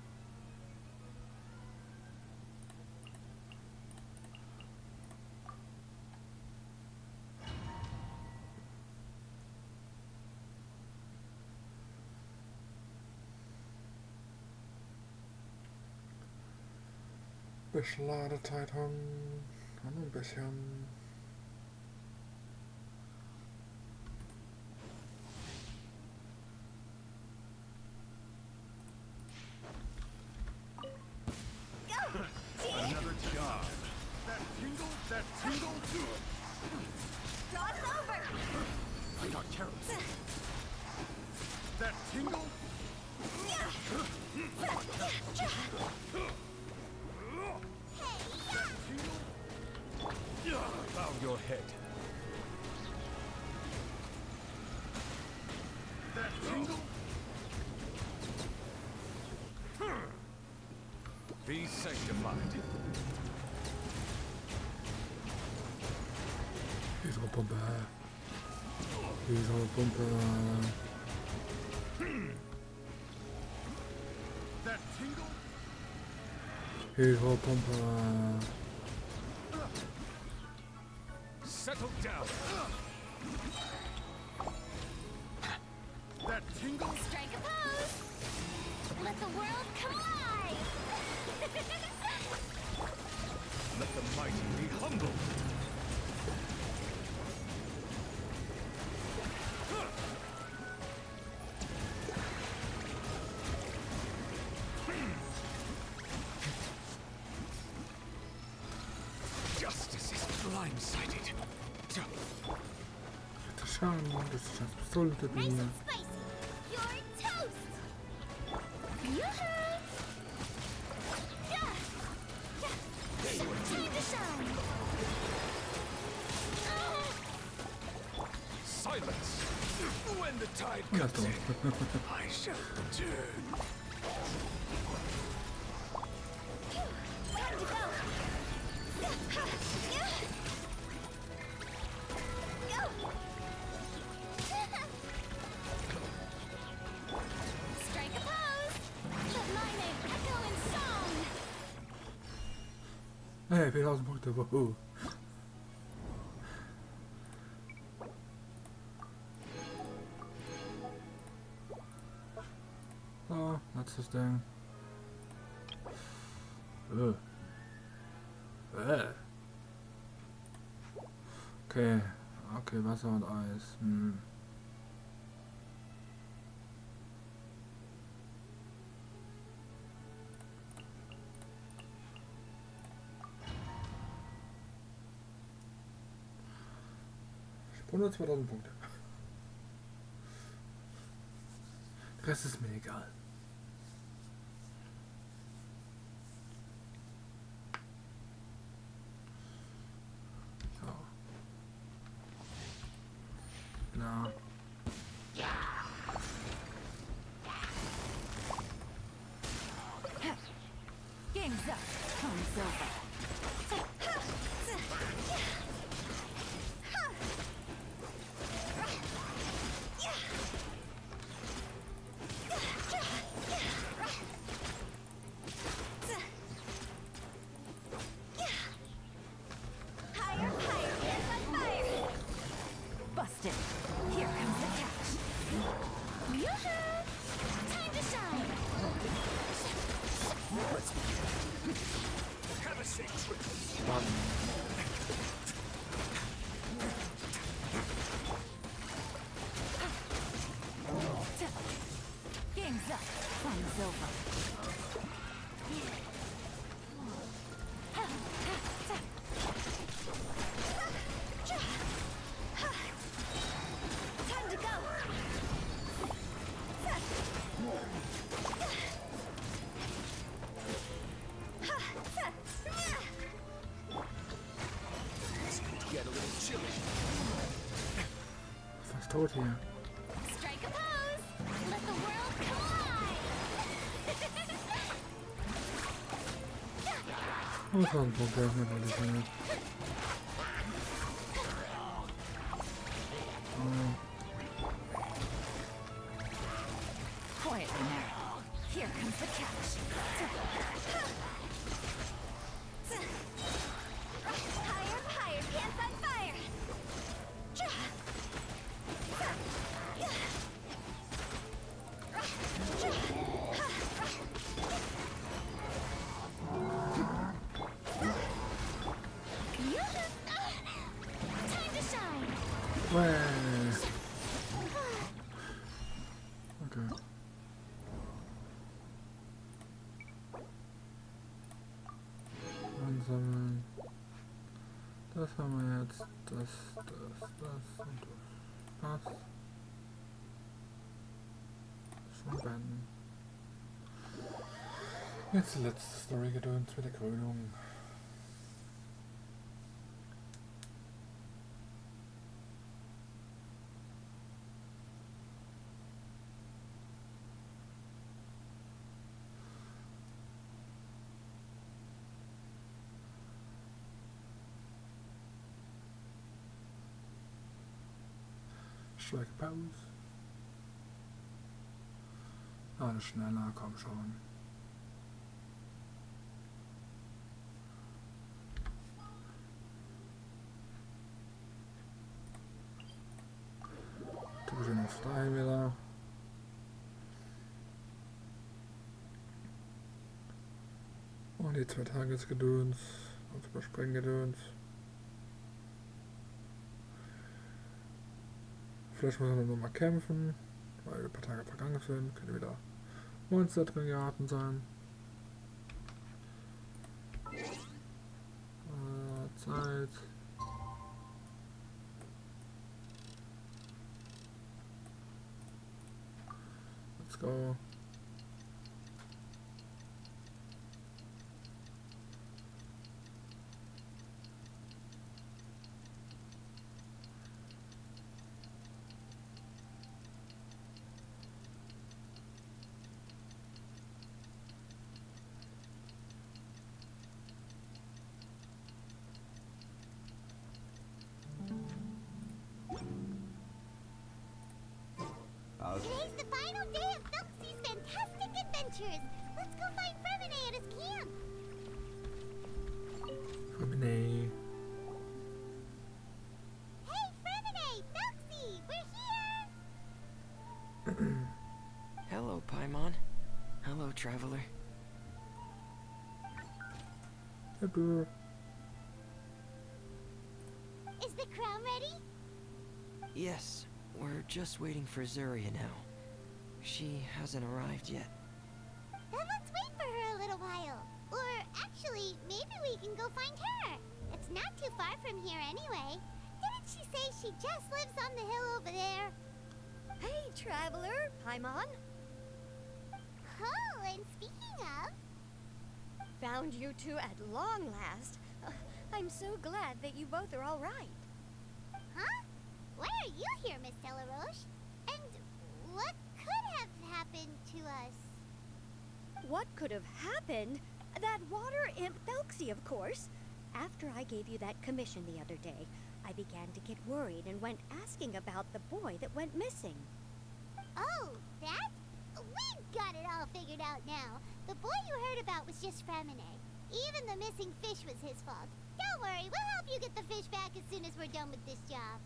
[SPEAKER 1] Bisschen Ladezeit haben. Noch ein bisschen.
[SPEAKER 8] Another job. That tingle too.
[SPEAKER 7] Draw's over!
[SPEAKER 8] I got careless. That tingle. ahead.
[SPEAKER 9] That tingle?
[SPEAKER 8] Be sanctified.
[SPEAKER 1] Hydropumpe. Hydropumpe.
[SPEAKER 9] That tingle?
[SPEAKER 1] Hydropumpe.
[SPEAKER 8] Settle down.
[SPEAKER 9] That tingle?
[SPEAKER 3] Strike a pose! Let the world come alive!
[SPEAKER 8] Let the mighty be humble. Justice is blindsided.
[SPEAKER 1] Schauen, das ist das Pistole der
[SPEAKER 3] Nice
[SPEAKER 1] Biene.
[SPEAKER 3] and spicy! You're toast! Yoo-hoo! Yeah! Yeah! Time to shine!
[SPEAKER 8] Silence! When the tide
[SPEAKER 1] Ja,
[SPEAKER 8] comes
[SPEAKER 1] doch.
[SPEAKER 8] in, I shall return.
[SPEAKER 3] Time to go! Strike a pose! Let my name echo in song!
[SPEAKER 1] Hey, 4000 Punkte. Wuhu. So, letztes Ding. Okay. Okay, Wasser und Eis. Ich brauche nur 2000 Punkte. Der Rest ist mir egal. So. Na.
[SPEAKER 7] Game's up. Time's over.
[SPEAKER 3] Higher, higher, hands on fire!
[SPEAKER 7] Busted. Here comes the catch.
[SPEAKER 3] Yoo-hoo! Time to shine!
[SPEAKER 8] Have a safe trip.
[SPEAKER 7] Game's up. Fun's over.
[SPEAKER 3] Time to go!
[SPEAKER 8] It's going to get a little chilly.
[SPEAKER 1] Fast tot hier.
[SPEAKER 3] Strike a pose! Let the world come alive!
[SPEAKER 1] Oh, 1000 Punkte. Mit all die Dinge.
[SPEAKER 7] Quietly now. Here comes the catch.
[SPEAKER 3] Higher, higher, hands on fire! Time to shine!
[SPEAKER 1] Way. Okay. Ansammeln. Das haben wir jetzt. Das und das. Passt. Schon beenden. Jetzt die letzte Story gedöns mit der Krönung. Schweige Pause. Alles schneller, komm schon. Du bist noch frei wieder. Und die 2 Tagesgedöns und Überspringgedöns. Vielleicht muss man noch mal kämpfen, weil ein paar Tage vergangen sind. Könnte wieder Monster drin geraten sein. Zeit. Let's go.
[SPEAKER 3] Today's the final day of Thelxis' fantastic adventures. Let's go find Fremine at his camp.
[SPEAKER 1] Fremine.
[SPEAKER 3] Hey, Fremine! Thelxi! We're here!
[SPEAKER 4] Hello, Paimon. Hello, traveler.
[SPEAKER 1] Hey, bro.
[SPEAKER 3] Is the crown ready?
[SPEAKER 4] Yes, we're just waiting for Zuria now. She hasn't arrived yet.
[SPEAKER 3] Then let's wait for her a little while. Or actually, maybe we can go find her. It's not too far from here anyway. Didn't she say she just lives on the hill over there?
[SPEAKER 2] Hey, traveler, Paimon.
[SPEAKER 3] Oh, and speaking of...
[SPEAKER 2] Found you two at long last. I'm so glad that you both are all right.
[SPEAKER 3] Huh? Why are you here, Miss Delaroche? And what could have happened to us?
[SPEAKER 2] What could have happened? That water imp Thelxis, of course. After I gave you that commission the other day, I began to get worried and went asking about the boy that went missing.
[SPEAKER 3] Oh, that? We've got it all figured out now. The boy you heard about was just Fremine. Even the missing fish was his fault. Don't worry, we'll help you get the fish back as soon as we're done with this job.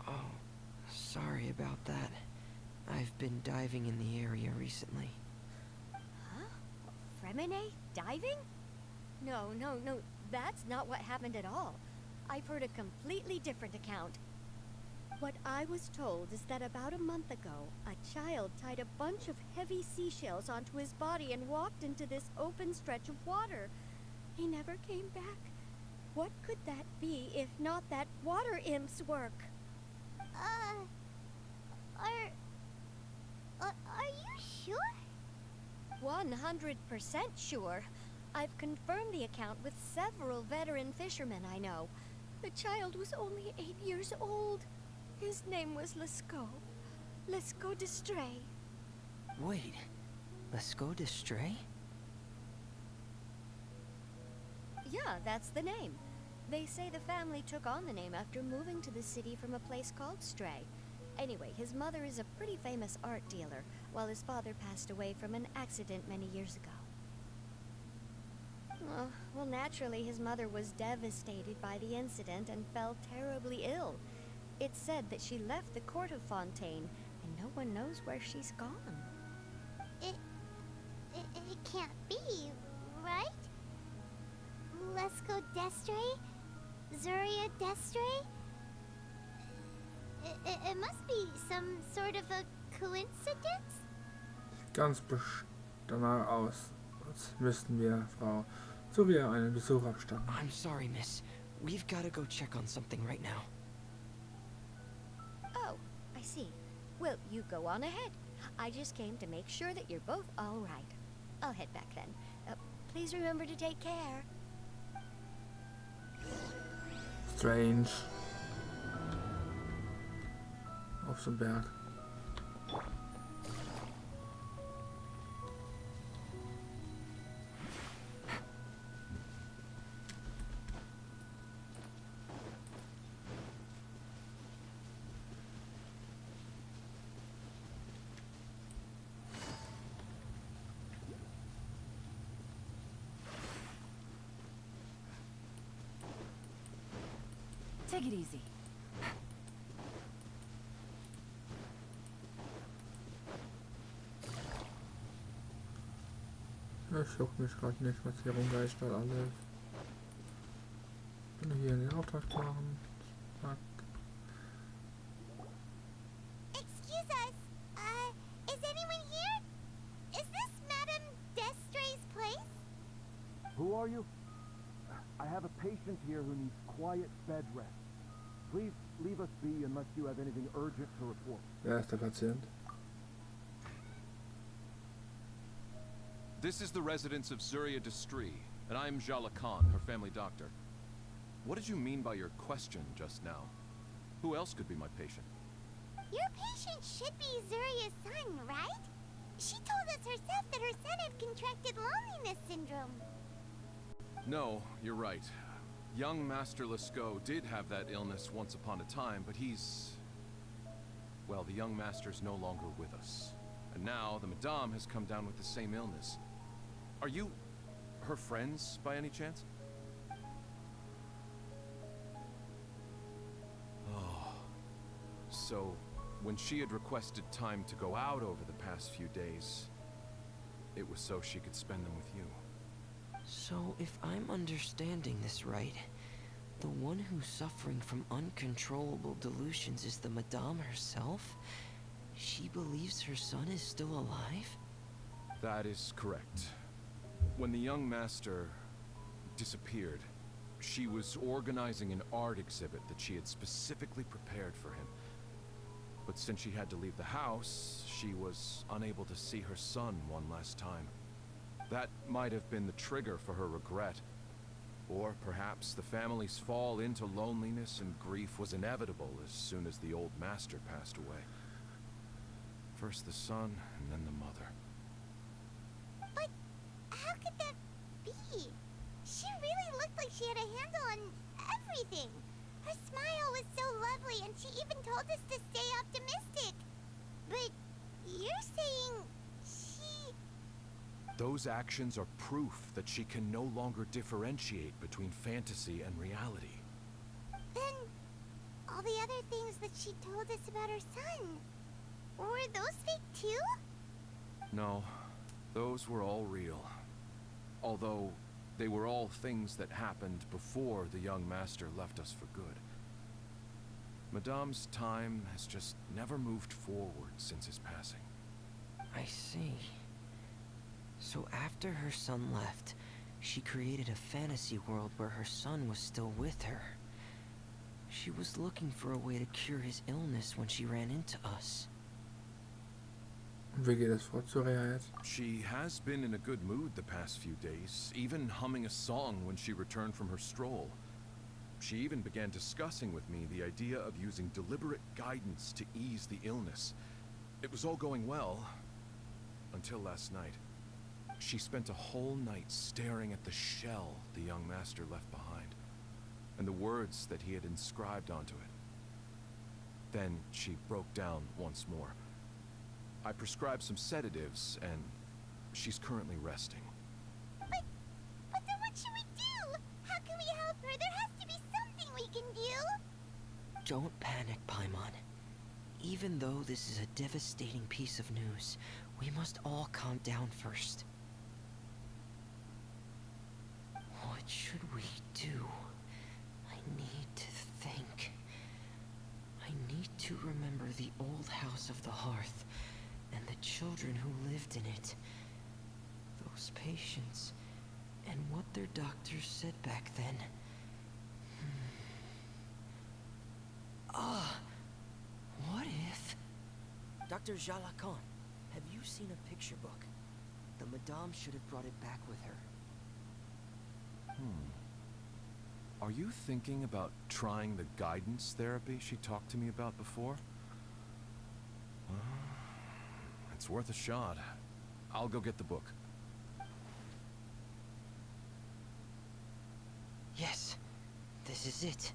[SPEAKER 4] Oh, sorry about that. I've been diving in the area recently.
[SPEAKER 2] Huh? Fremine diving? No, that's not what happened at all. I've heard a completely different account. What I was told is that about a month ago, a child tied a bunch of heavy seashells onto his body and walked into this open stretch of water. He never came back. What could that be if not that water imp's work?
[SPEAKER 3] Are you sure?
[SPEAKER 2] 100% sure. I've confirmed the account with several veteran fishermen I know. The child was only 8 years old. His name was Lescaut d'Estray.
[SPEAKER 4] Wait, Lescaut d'Estray?
[SPEAKER 2] Yeah, that's the name. They say the family took on the name after moving to the city from a place called Stray. Anyway, his mother is a pretty famous art dealer, while his father passed away from an accident many years ago. Well, naturally, his mother was devastated by the incident and fell terribly ill. It's said that she left the court of Fontaine, and no one knows where she's gone.
[SPEAKER 3] It can't be, right? Lescaut d'Estray? Zuria d'Estray? It must be some sort of a coincidence?
[SPEAKER 1] Ganz danach aus, als müssten wir Frau Zuria einen Besuch abstatten.
[SPEAKER 4] I'm sorry, miss. We've got to go check on something right now.
[SPEAKER 2] Oh, I see. Well, you go on ahead. I just came to make sure that you're both all right. I'll head back then. Please remember to take care.
[SPEAKER 1] Strange. Auf dem Berg.
[SPEAKER 7] Take it easy.
[SPEAKER 1] Das juckt mich gerade nicht, was hier rumgeistert alles. Bin hier in den Auftrag machen. Zack.
[SPEAKER 3] Excuse us. Is anyone here? Is this Madame Destray's place?
[SPEAKER 9] Who are you? I have a patient here who needs quiet bed rest. Please leave us be unless you have anything urgent to report.
[SPEAKER 1] Wer ist der Patient?
[SPEAKER 10] This is the residence of Zuria Destry, and I'm Jala Khan, her family doctor. What did you mean by your question just now? Who else could be my patient?
[SPEAKER 3] Your patient should be Zuria's son, right? She told us herself that her son had contracted loneliness syndrome.
[SPEAKER 10] No, you're right. Young Master Lescaut did have that illness once upon a time, but well, the young master's no longer with us. And now the Madame has come down with the same illness. Are you her friends, by any chance? Oh. So, when she had requested time to go out over the past few days, it was so she could spend them with you.
[SPEAKER 4] So, if I'm understanding this right, the one who's suffering from uncontrollable delusions is the Madame herself? She believes her son is still alive?
[SPEAKER 10] That is correct. When the young master disappeared, she was organizing an art exhibit that she had specifically prepared for him. But since she had to leave the house, she was unable to see her son one last time. That might have been the trigger for her regret. Or perhaps the family's fall into loneliness and grief was inevitable as soon as the old master passed away. First the son, and then the mother.
[SPEAKER 3] But how could that be? She really looked like she had a handle on everything. Her smile was so lovely, and she even told us to stay optimistic. But you're saying she...
[SPEAKER 10] Those actions are proof that she can no longer differentiate between fantasy and reality.
[SPEAKER 3] Then all the other things that she told us about her son, were those fake too?
[SPEAKER 10] No, those were all real. Although, they were all things that happened before the young master left us for good. Madame's time has just never moved forward since his passing.
[SPEAKER 4] I see. So after her son left, she created a fantasy world where her son was still with her. She was looking for a way to cure his illness when she ran into us.
[SPEAKER 1] Wie geht es vor Zuria jetzt?
[SPEAKER 10] She has been in a good mood the past few days, even humming a song when she returned from her stroll. She even began discussing with me the idea of using deliberate guidance to ease the illness. It was all going well, until last night. She spent a whole night staring at the shell the young master left behind, and the words that he had inscribed onto it. Then she broke down once more. I prescribed some sedatives, and she's currently resting.
[SPEAKER 3] But then what should we do? How can we help her? There has to be something we can do.
[SPEAKER 4] Don't panic, Paimon. Even though this is a devastating piece of news, we must all calm down first. What should we do? I need to think. I need to remember the old house of the hearth, and the children who lived in it. Those patients, and what their doctors said back then. What if... Dr. Jala Khan, have you seen a picture book? The Madame should have brought it back with her.
[SPEAKER 10] Are you thinking about trying the guidance therapy she talked to me about before? It's worth a shot. I'll go get the book.
[SPEAKER 4] Yes, this is it.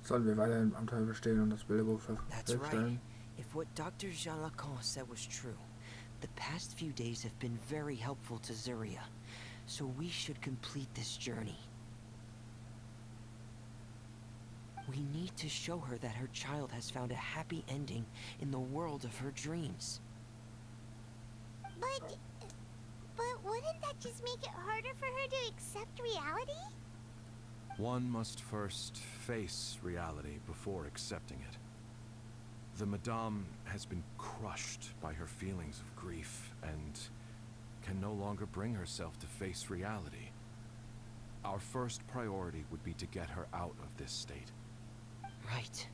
[SPEAKER 1] Sollen wir weiter im Abenteuer bestehen und das Bilderbuch
[SPEAKER 4] That's right.
[SPEAKER 1] fertigstellen?
[SPEAKER 4] If what Dr. Jala Khan said was true, the past few days have been very helpful to Zuria, so we should complete this journey. We need to show her that her child has found a happy ending in the world of her dreams.
[SPEAKER 3] But wouldn't that just make it harder for her to accept reality?
[SPEAKER 10] One must first face reality before accepting it. The Madame has been crushed by her feelings of grief and can no longer bring herself to face reality. Our first priority would be to get her out of this state.
[SPEAKER 4] Right.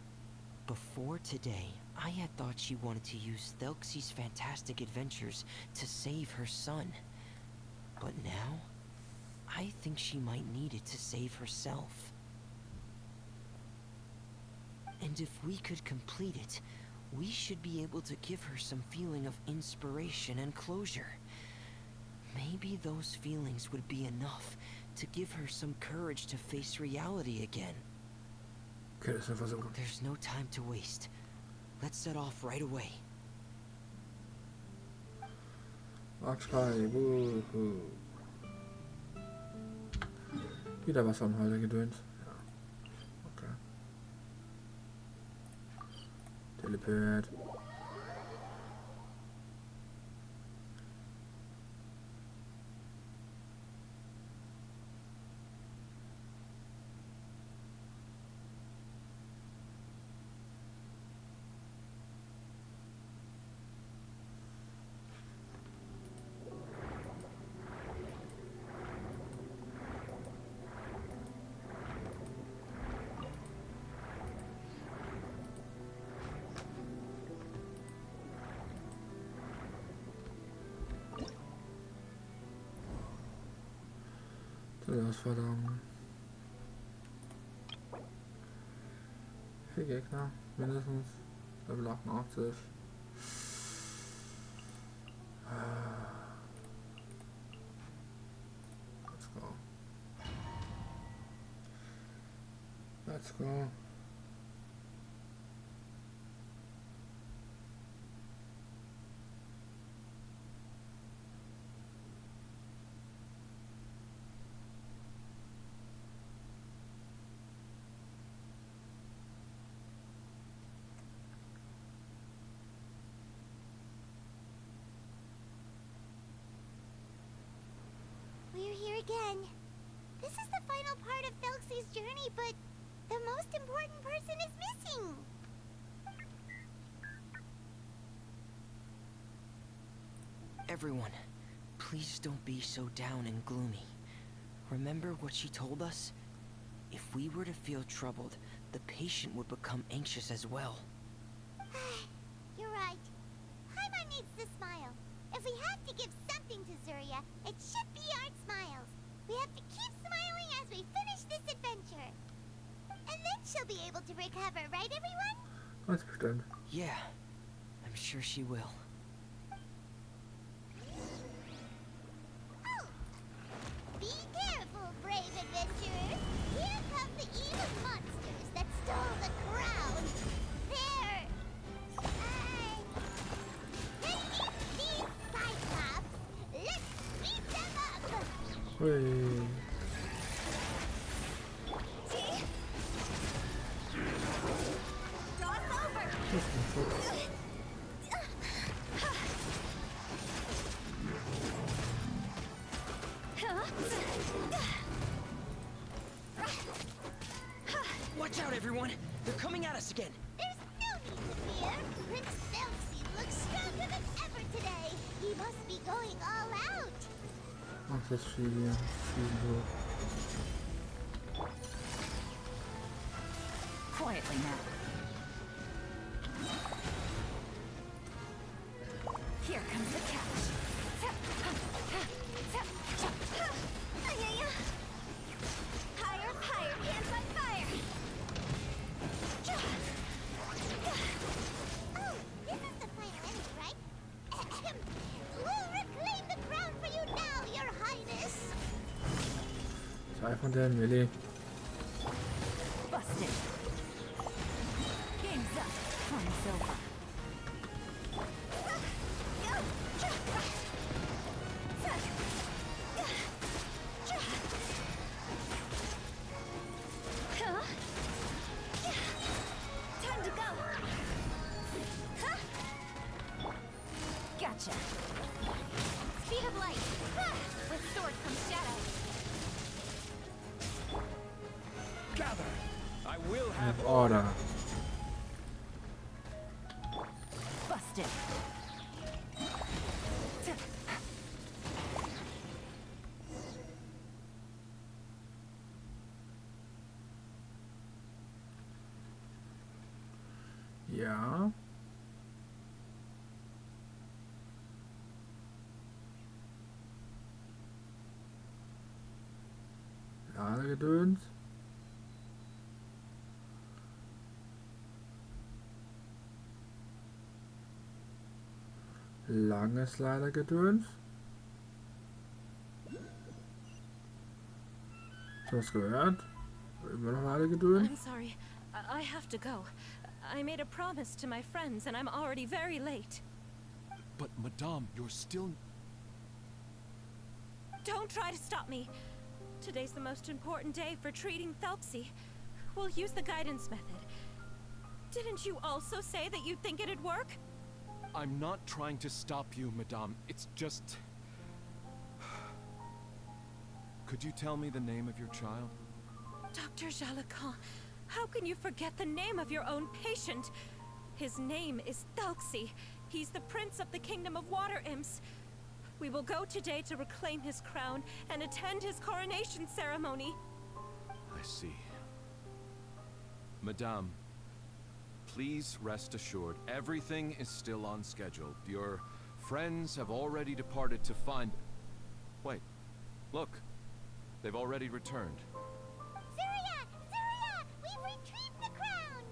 [SPEAKER 4] Before today, I had thought she wanted to use Thelxis' fantastic adventures to save her son. But now, I think she might need it to save herself. And if we could complete it, we should be able to give her some feeling of inspiration and closure. Maybe those feelings would be enough to give her some courage to face reality again.
[SPEAKER 1] Okay, das ist einfach so gut.
[SPEAKER 4] There's no time to waste. Let's set off right away.
[SPEAKER 1] Marktschrei, wuhu. Wieder Wasser und Häuser gedöns. Ja. Okay. Teleport. Herausforderung. 4 Gegner, mindestens Level 88. Let's go. Let's go.
[SPEAKER 3] We're here again. This is the final part of Thelxis' journey, but the most important person is missing.
[SPEAKER 4] Everyone, please don't be so down and gloomy. Remember what she told us? If we were to feel troubled, the patient would become anxious as well.
[SPEAKER 3] You're right. Paimon needs to smile. If we have to give something to Zuria, it should be our smiles. We have to keep smiling as we finish this adventure. And then she'll be able to recover, right everyone?
[SPEAKER 1] Ganz bestimmt.
[SPEAKER 4] Yeah, I'm sure she will.
[SPEAKER 3] Oh! Be careful, brave adventurers. Here come the evil monsters that stole the crown. They're these Cyclops. Let's beat them up.
[SPEAKER 1] Hui.
[SPEAKER 7] Cross over!
[SPEAKER 1] Das ist ein Schutz.
[SPEAKER 4] Watch out, everyone! They're coming at us again!
[SPEAKER 3] There's no need to fear. Prince Thelxis looks stronger than ever today. He must be going all out.
[SPEAKER 1] Ach, das ist schwierig. Schießen hoch.
[SPEAKER 7] Quietly now. Here comes the catch. Higher, higher, hands on fire.
[SPEAKER 3] Oh, this is the final enemy, right? We'll reclaim the crown for you now, Your Highness.
[SPEAKER 1] 2 von denen, Willi.
[SPEAKER 7] Busted. Game's up. Fun's over.
[SPEAKER 1] In order.
[SPEAKER 6] Busted.
[SPEAKER 1] Ja. Ladegedöns. Langes Ladegedöns. Hast du was gehört? Immer noch Ladegedöns?
[SPEAKER 6] I'm sorry. I have to go. I made a promise to my friends and I'm already very late.
[SPEAKER 10] But, Madame, you're still...
[SPEAKER 6] Don't try to stop me. Today's the most important day for treating Thelxis. We'll use the guidance method. Didn't you also say that you'd think it'd work?
[SPEAKER 10] I'm not trying to stop you, Madame. It's just... Could you tell me the name of your child?
[SPEAKER 6] Dr. Jalacan, how can you forget the name of your own patient? His name is Thelxis. He's the prince of the kingdom of water imps. We will go today to reclaim his crown and attend his coronation ceremony.
[SPEAKER 10] I see. Madame, please rest assured, everything is still on schedule. Your friends have already departed to find... Wait, look. They've already returned.
[SPEAKER 3] Zuria! Zuria! We've retrieved the crown!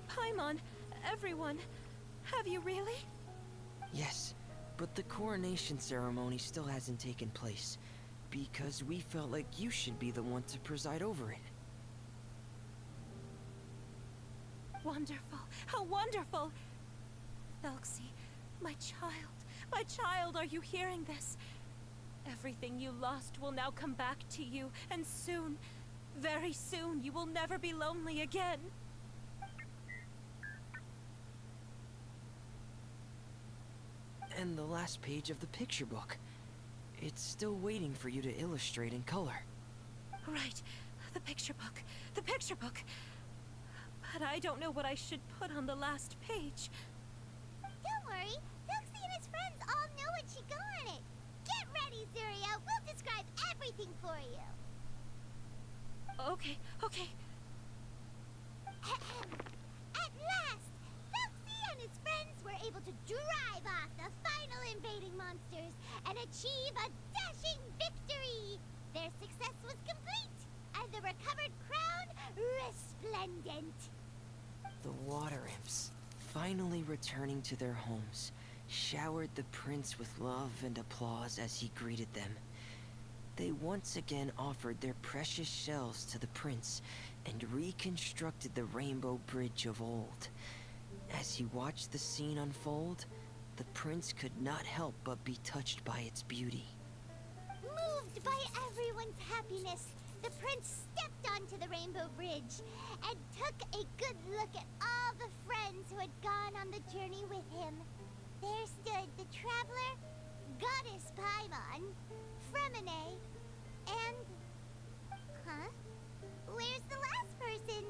[SPEAKER 6] Paimon, everyone, have you really?
[SPEAKER 4] Yes, but the coronation ceremony still hasn't taken place, because we felt like you should be the one to preside over it.
[SPEAKER 6] Wonderful, how wonderful! Thelxis, my child, are you hearing this? Everything you lost will now come back to you, and soon, very soon, you will never be lonely again.
[SPEAKER 4] And the last page of the picture book. It's still waiting for you to illustrate in color.
[SPEAKER 6] Right, the picture book, the picture book. But I don't know what I should put on the last page.
[SPEAKER 3] Don't worry, Thelxis and his friends all know what should go on it. Get ready, Zuria. We'll describe everything for you.
[SPEAKER 6] Okay, okay.
[SPEAKER 3] At last, Thelxis and his friends were able to drive off the final invading monsters and achieve a dashing victory. Their success was complete, and the recovered crown resplendent.
[SPEAKER 4] The water imps, finally returning to their homes, showered the prince with love and applause as he greeted them. They once again offered their precious shells to the prince and reconstructed the Rainbow Bridge of old. As he watched the scene unfold, the prince could not help but be touched by its beauty.
[SPEAKER 3] Moved by everyone's happiness, the prince stepped onto the Rainbow Bridge and took a good look at all the friends who had gone on the journey with him. There stood the traveler, Goddess Paimon, Fremine, and... Huh? Where's the last person?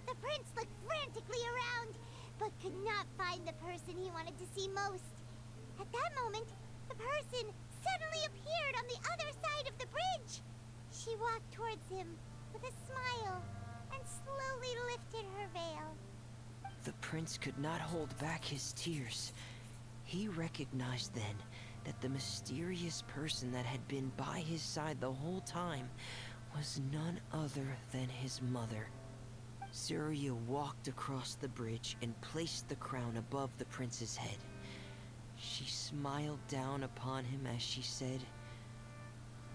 [SPEAKER 3] The prince looked frantically around, but could not find the person he wanted to see most. At that moment, the person suddenly appeared on the other side of the bridge. She walked towards him with a smile and slowly lifted her veil.
[SPEAKER 4] The prince could not hold back his tears. He recognized then that the mysterious person that had been by his side the whole time was none other than his mother. Zuria walked across the bridge and placed the crown above the prince's head. She smiled down upon him as she said,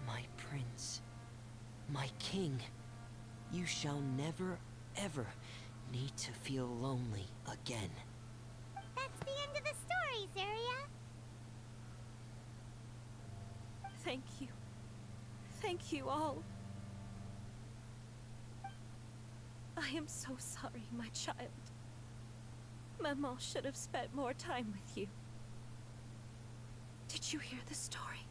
[SPEAKER 4] "My prince, my king, you shall never, ever need to feel lonely again."
[SPEAKER 3] That's the end of the story, Zuria.
[SPEAKER 6] Thank you. Thank you all. I am so sorry, my child. Maman should have spent more time with you. Did you hear the story?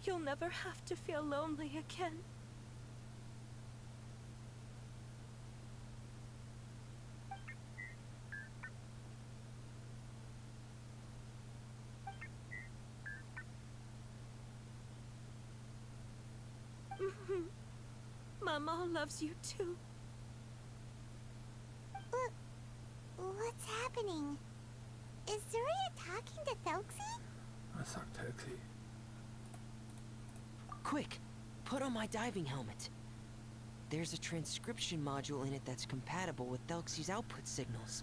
[SPEAKER 6] You'll never have to feel lonely again. Mama loves you too.
[SPEAKER 3] What's happening? Is Zuria talking to Thelxis?
[SPEAKER 1] Was sagt Thelxis?
[SPEAKER 4] Quick, put on my diving helmet. There's a transcription module in it that's compatible with Thelxis' output signals.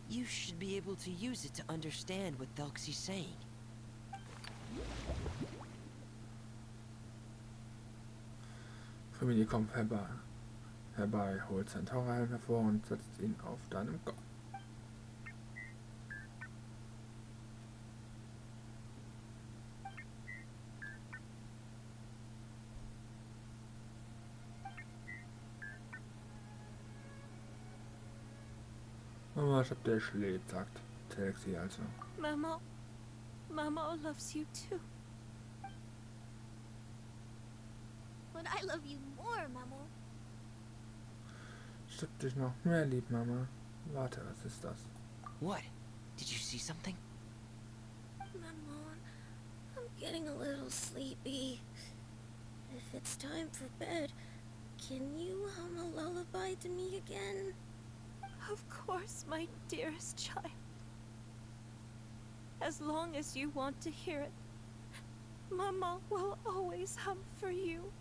[SPEAKER 4] You should be able to use it to understand what Thelxis' saying.
[SPEAKER 1] Familie kommt herbei, holt sein Taucherhelm hervor und setzt ihn auf deinem Kopf. Mama, ich hab der schläft, sagt Thelxis also.
[SPEAKER 6] Mama loves you too.
[SPEAKER 3] But I love you more, Mamo.
[SPEAKER 1] Ich hab dich noch mehr lieb, Mama. Warte, was ist das?
[SPEAKER 4] What? Did you see something?
[SPEAKER 11] Maman, I'm getting a little sleepy. If it's time for bed, can you hum a lullaby to me again?
[SPEAKER 6] Of course, my dearest child. As long as you want to hear it, Mama will always hum for you.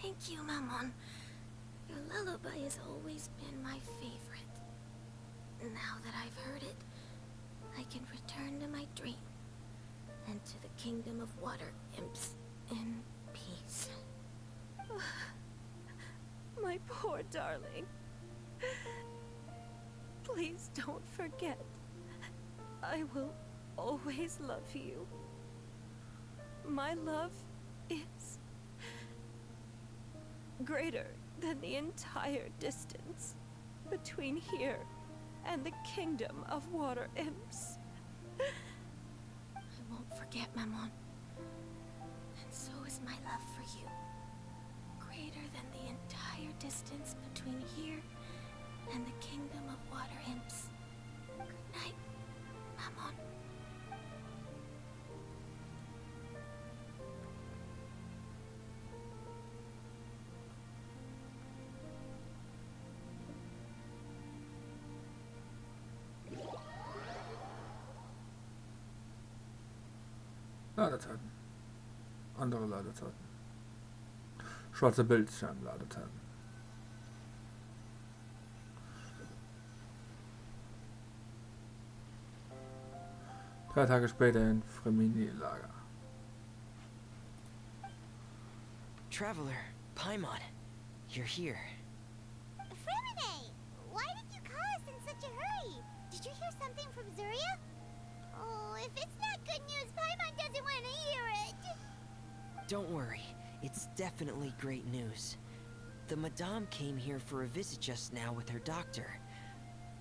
[SPEAKER 11] Thank you, Maman. Your lullaby has always been my favorite. Now that I've heard it, I can return to my dream and to the kingdom of water imps in peace.
[SPEAKER 6] My poor darling. Please don't forget. I will always love you. My love is greater than the entire distance between here and the kingdom of water imps.
[SPEAKER 11] I won't forget, Maman. And so is my love for you. Greater than the entire distance between here and the kingdom of water imps. Good night, Maman.
[SPEAKER 1] Ladezeiten. Andere Ladezeiten. Schwarzer Bildschirm, Ladezeiten. Drei Tage später in Fremini-Lager.
[SPEAKER 4] Traveler, Paimon, you're here.
[SPEAKER 3] Fremine! Why did you call us in such a hurry? Did you hear something from Zuria? Oh, if it's not good news, Paimon doesn't want to hear it.
[SPEAKER 4] Don't worry, it's definitely great news. The Madame came here for a visit just now with her doctor.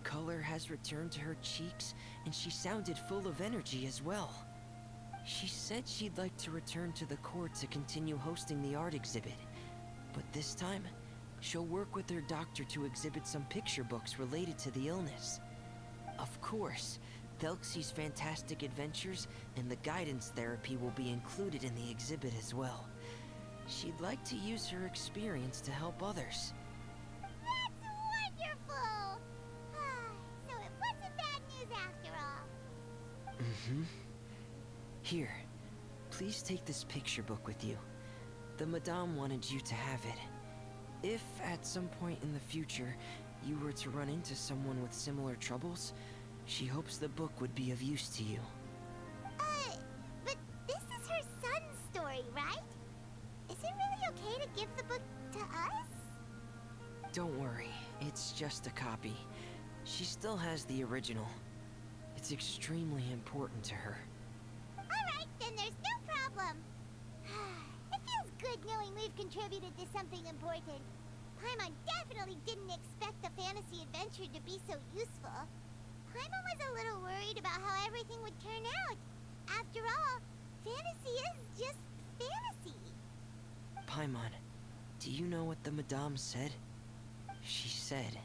[SPEAKER 4] Color has returned to her cheeks, and she sounded full of energy as well. She said she'd like to return to the court to continue hosting the art exhibit. But this time, she'll work with her doctor to exhibit some picture books related to the illness. Of course, Thelxis' fantastic adventures and the guidance therapy will be included in the exhibit as well. She'd like to use her experience to help others.
[SPEAKER 3] That's wonderful! So it wasn't bad news after all.
[SPEAKER 4] Mm-hmm. Here, please take this picture book with you. The Madame wanted you to have it. If at some point in the future you were to run into someone with similar troubles, she hopes the book would be of use to you.
[SPEAKER 3] But this is her son's story, right? Is it really okay to give the book to us?
[SPEAKER 4] Don't worry, it's just a copy. She still has the original. It's extremely important to her.
[SPEAKER 3] Alright, then there's no problem. It feels good knowing we've contributed to something important. Paimon definitely didn't expect the fantasy adventure to be so useful. Paimon was a little worried about how everything would turn out. After all, fantasy is just fantasy.
[SPEAKER 4] Paimon, do you know what the Madame said? She said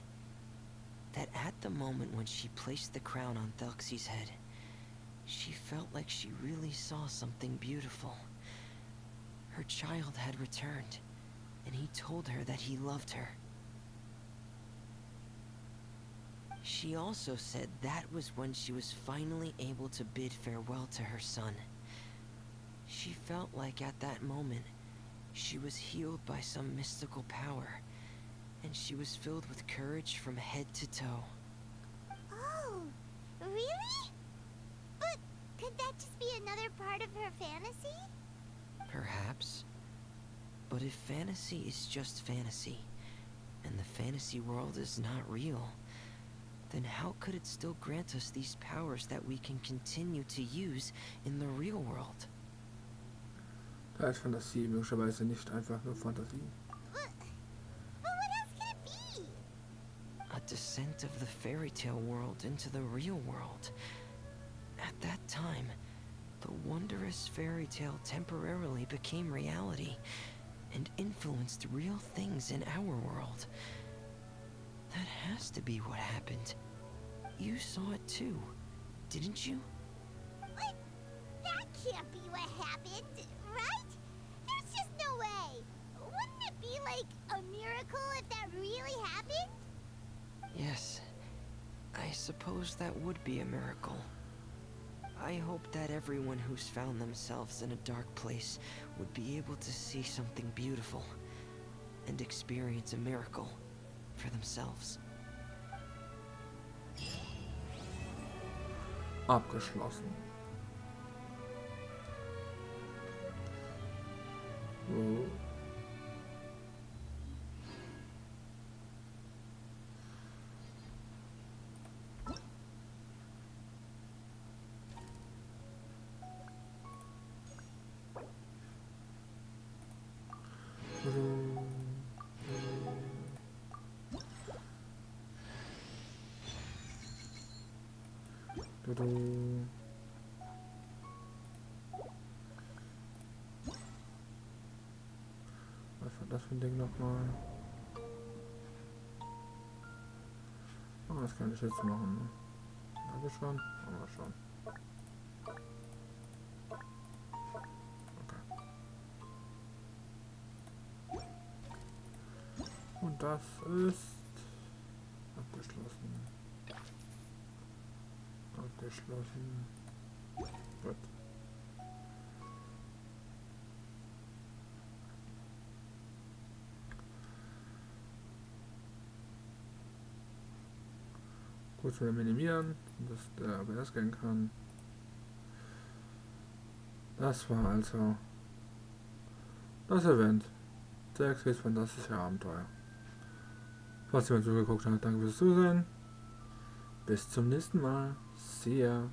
[SPEAKER 4] that at the moment when she placed the crown on Thelxis' head, she felt like she really saw something beautiful. Her child had returned, and he told her that he loved her. She also said that was when she was finally able to bid farewell to her son. She felt like at that moment, she was healed by some mystical power, and she was filled with courage from head to toe.
[SPEAKER 3] Oh, really? But could that just be another part of her fantasy?
[SPEAKER 4] Perhaps. But if fantasy is just fantasy, and the fantasy world is not real, then how could it still grant us these powers that we can continue to use in the real world?
[SPEAKER 1] Da ist Fantasie möglicherweise nicht einfach nur Fantasie.
[SPEAKER 3] But what else could it be?
[SPEAKER 4] A descent of the fairy tale world into the real world. At that time, the wondrous fairy tale temporarily became reality and influenced real things in our world. That has to be what happened. You saw it too, didn't you?
[SPEAKER 3] What? That can't be what happened, right? There's just no way. Wouldn't it be like a miracle if that really happened?
[SPEAKER 4] Yes, I suppose that would be a miracle. I hope that everyone who's found themselves in a dark place would be able to see something beautiful and experience a miracle for themselves.
[SPEAKER 1] Abgeschlossen. So. Was war das für ein Ding nochmal? Oh, das kann ich jetzt machen. Ne? Habe ich schon? Haben wir schon. Okay. Und das ist abgeschlossen. Abgeschlossen. Gut. Kurz wieder minimieren, dass der ABS gehen kann. Das war also das Event. Thelxis fantastische Abenteuer. Falls jemand zugeguckt hat, danke fürs Zusehen. Bis zum nächsten Mal. See ya.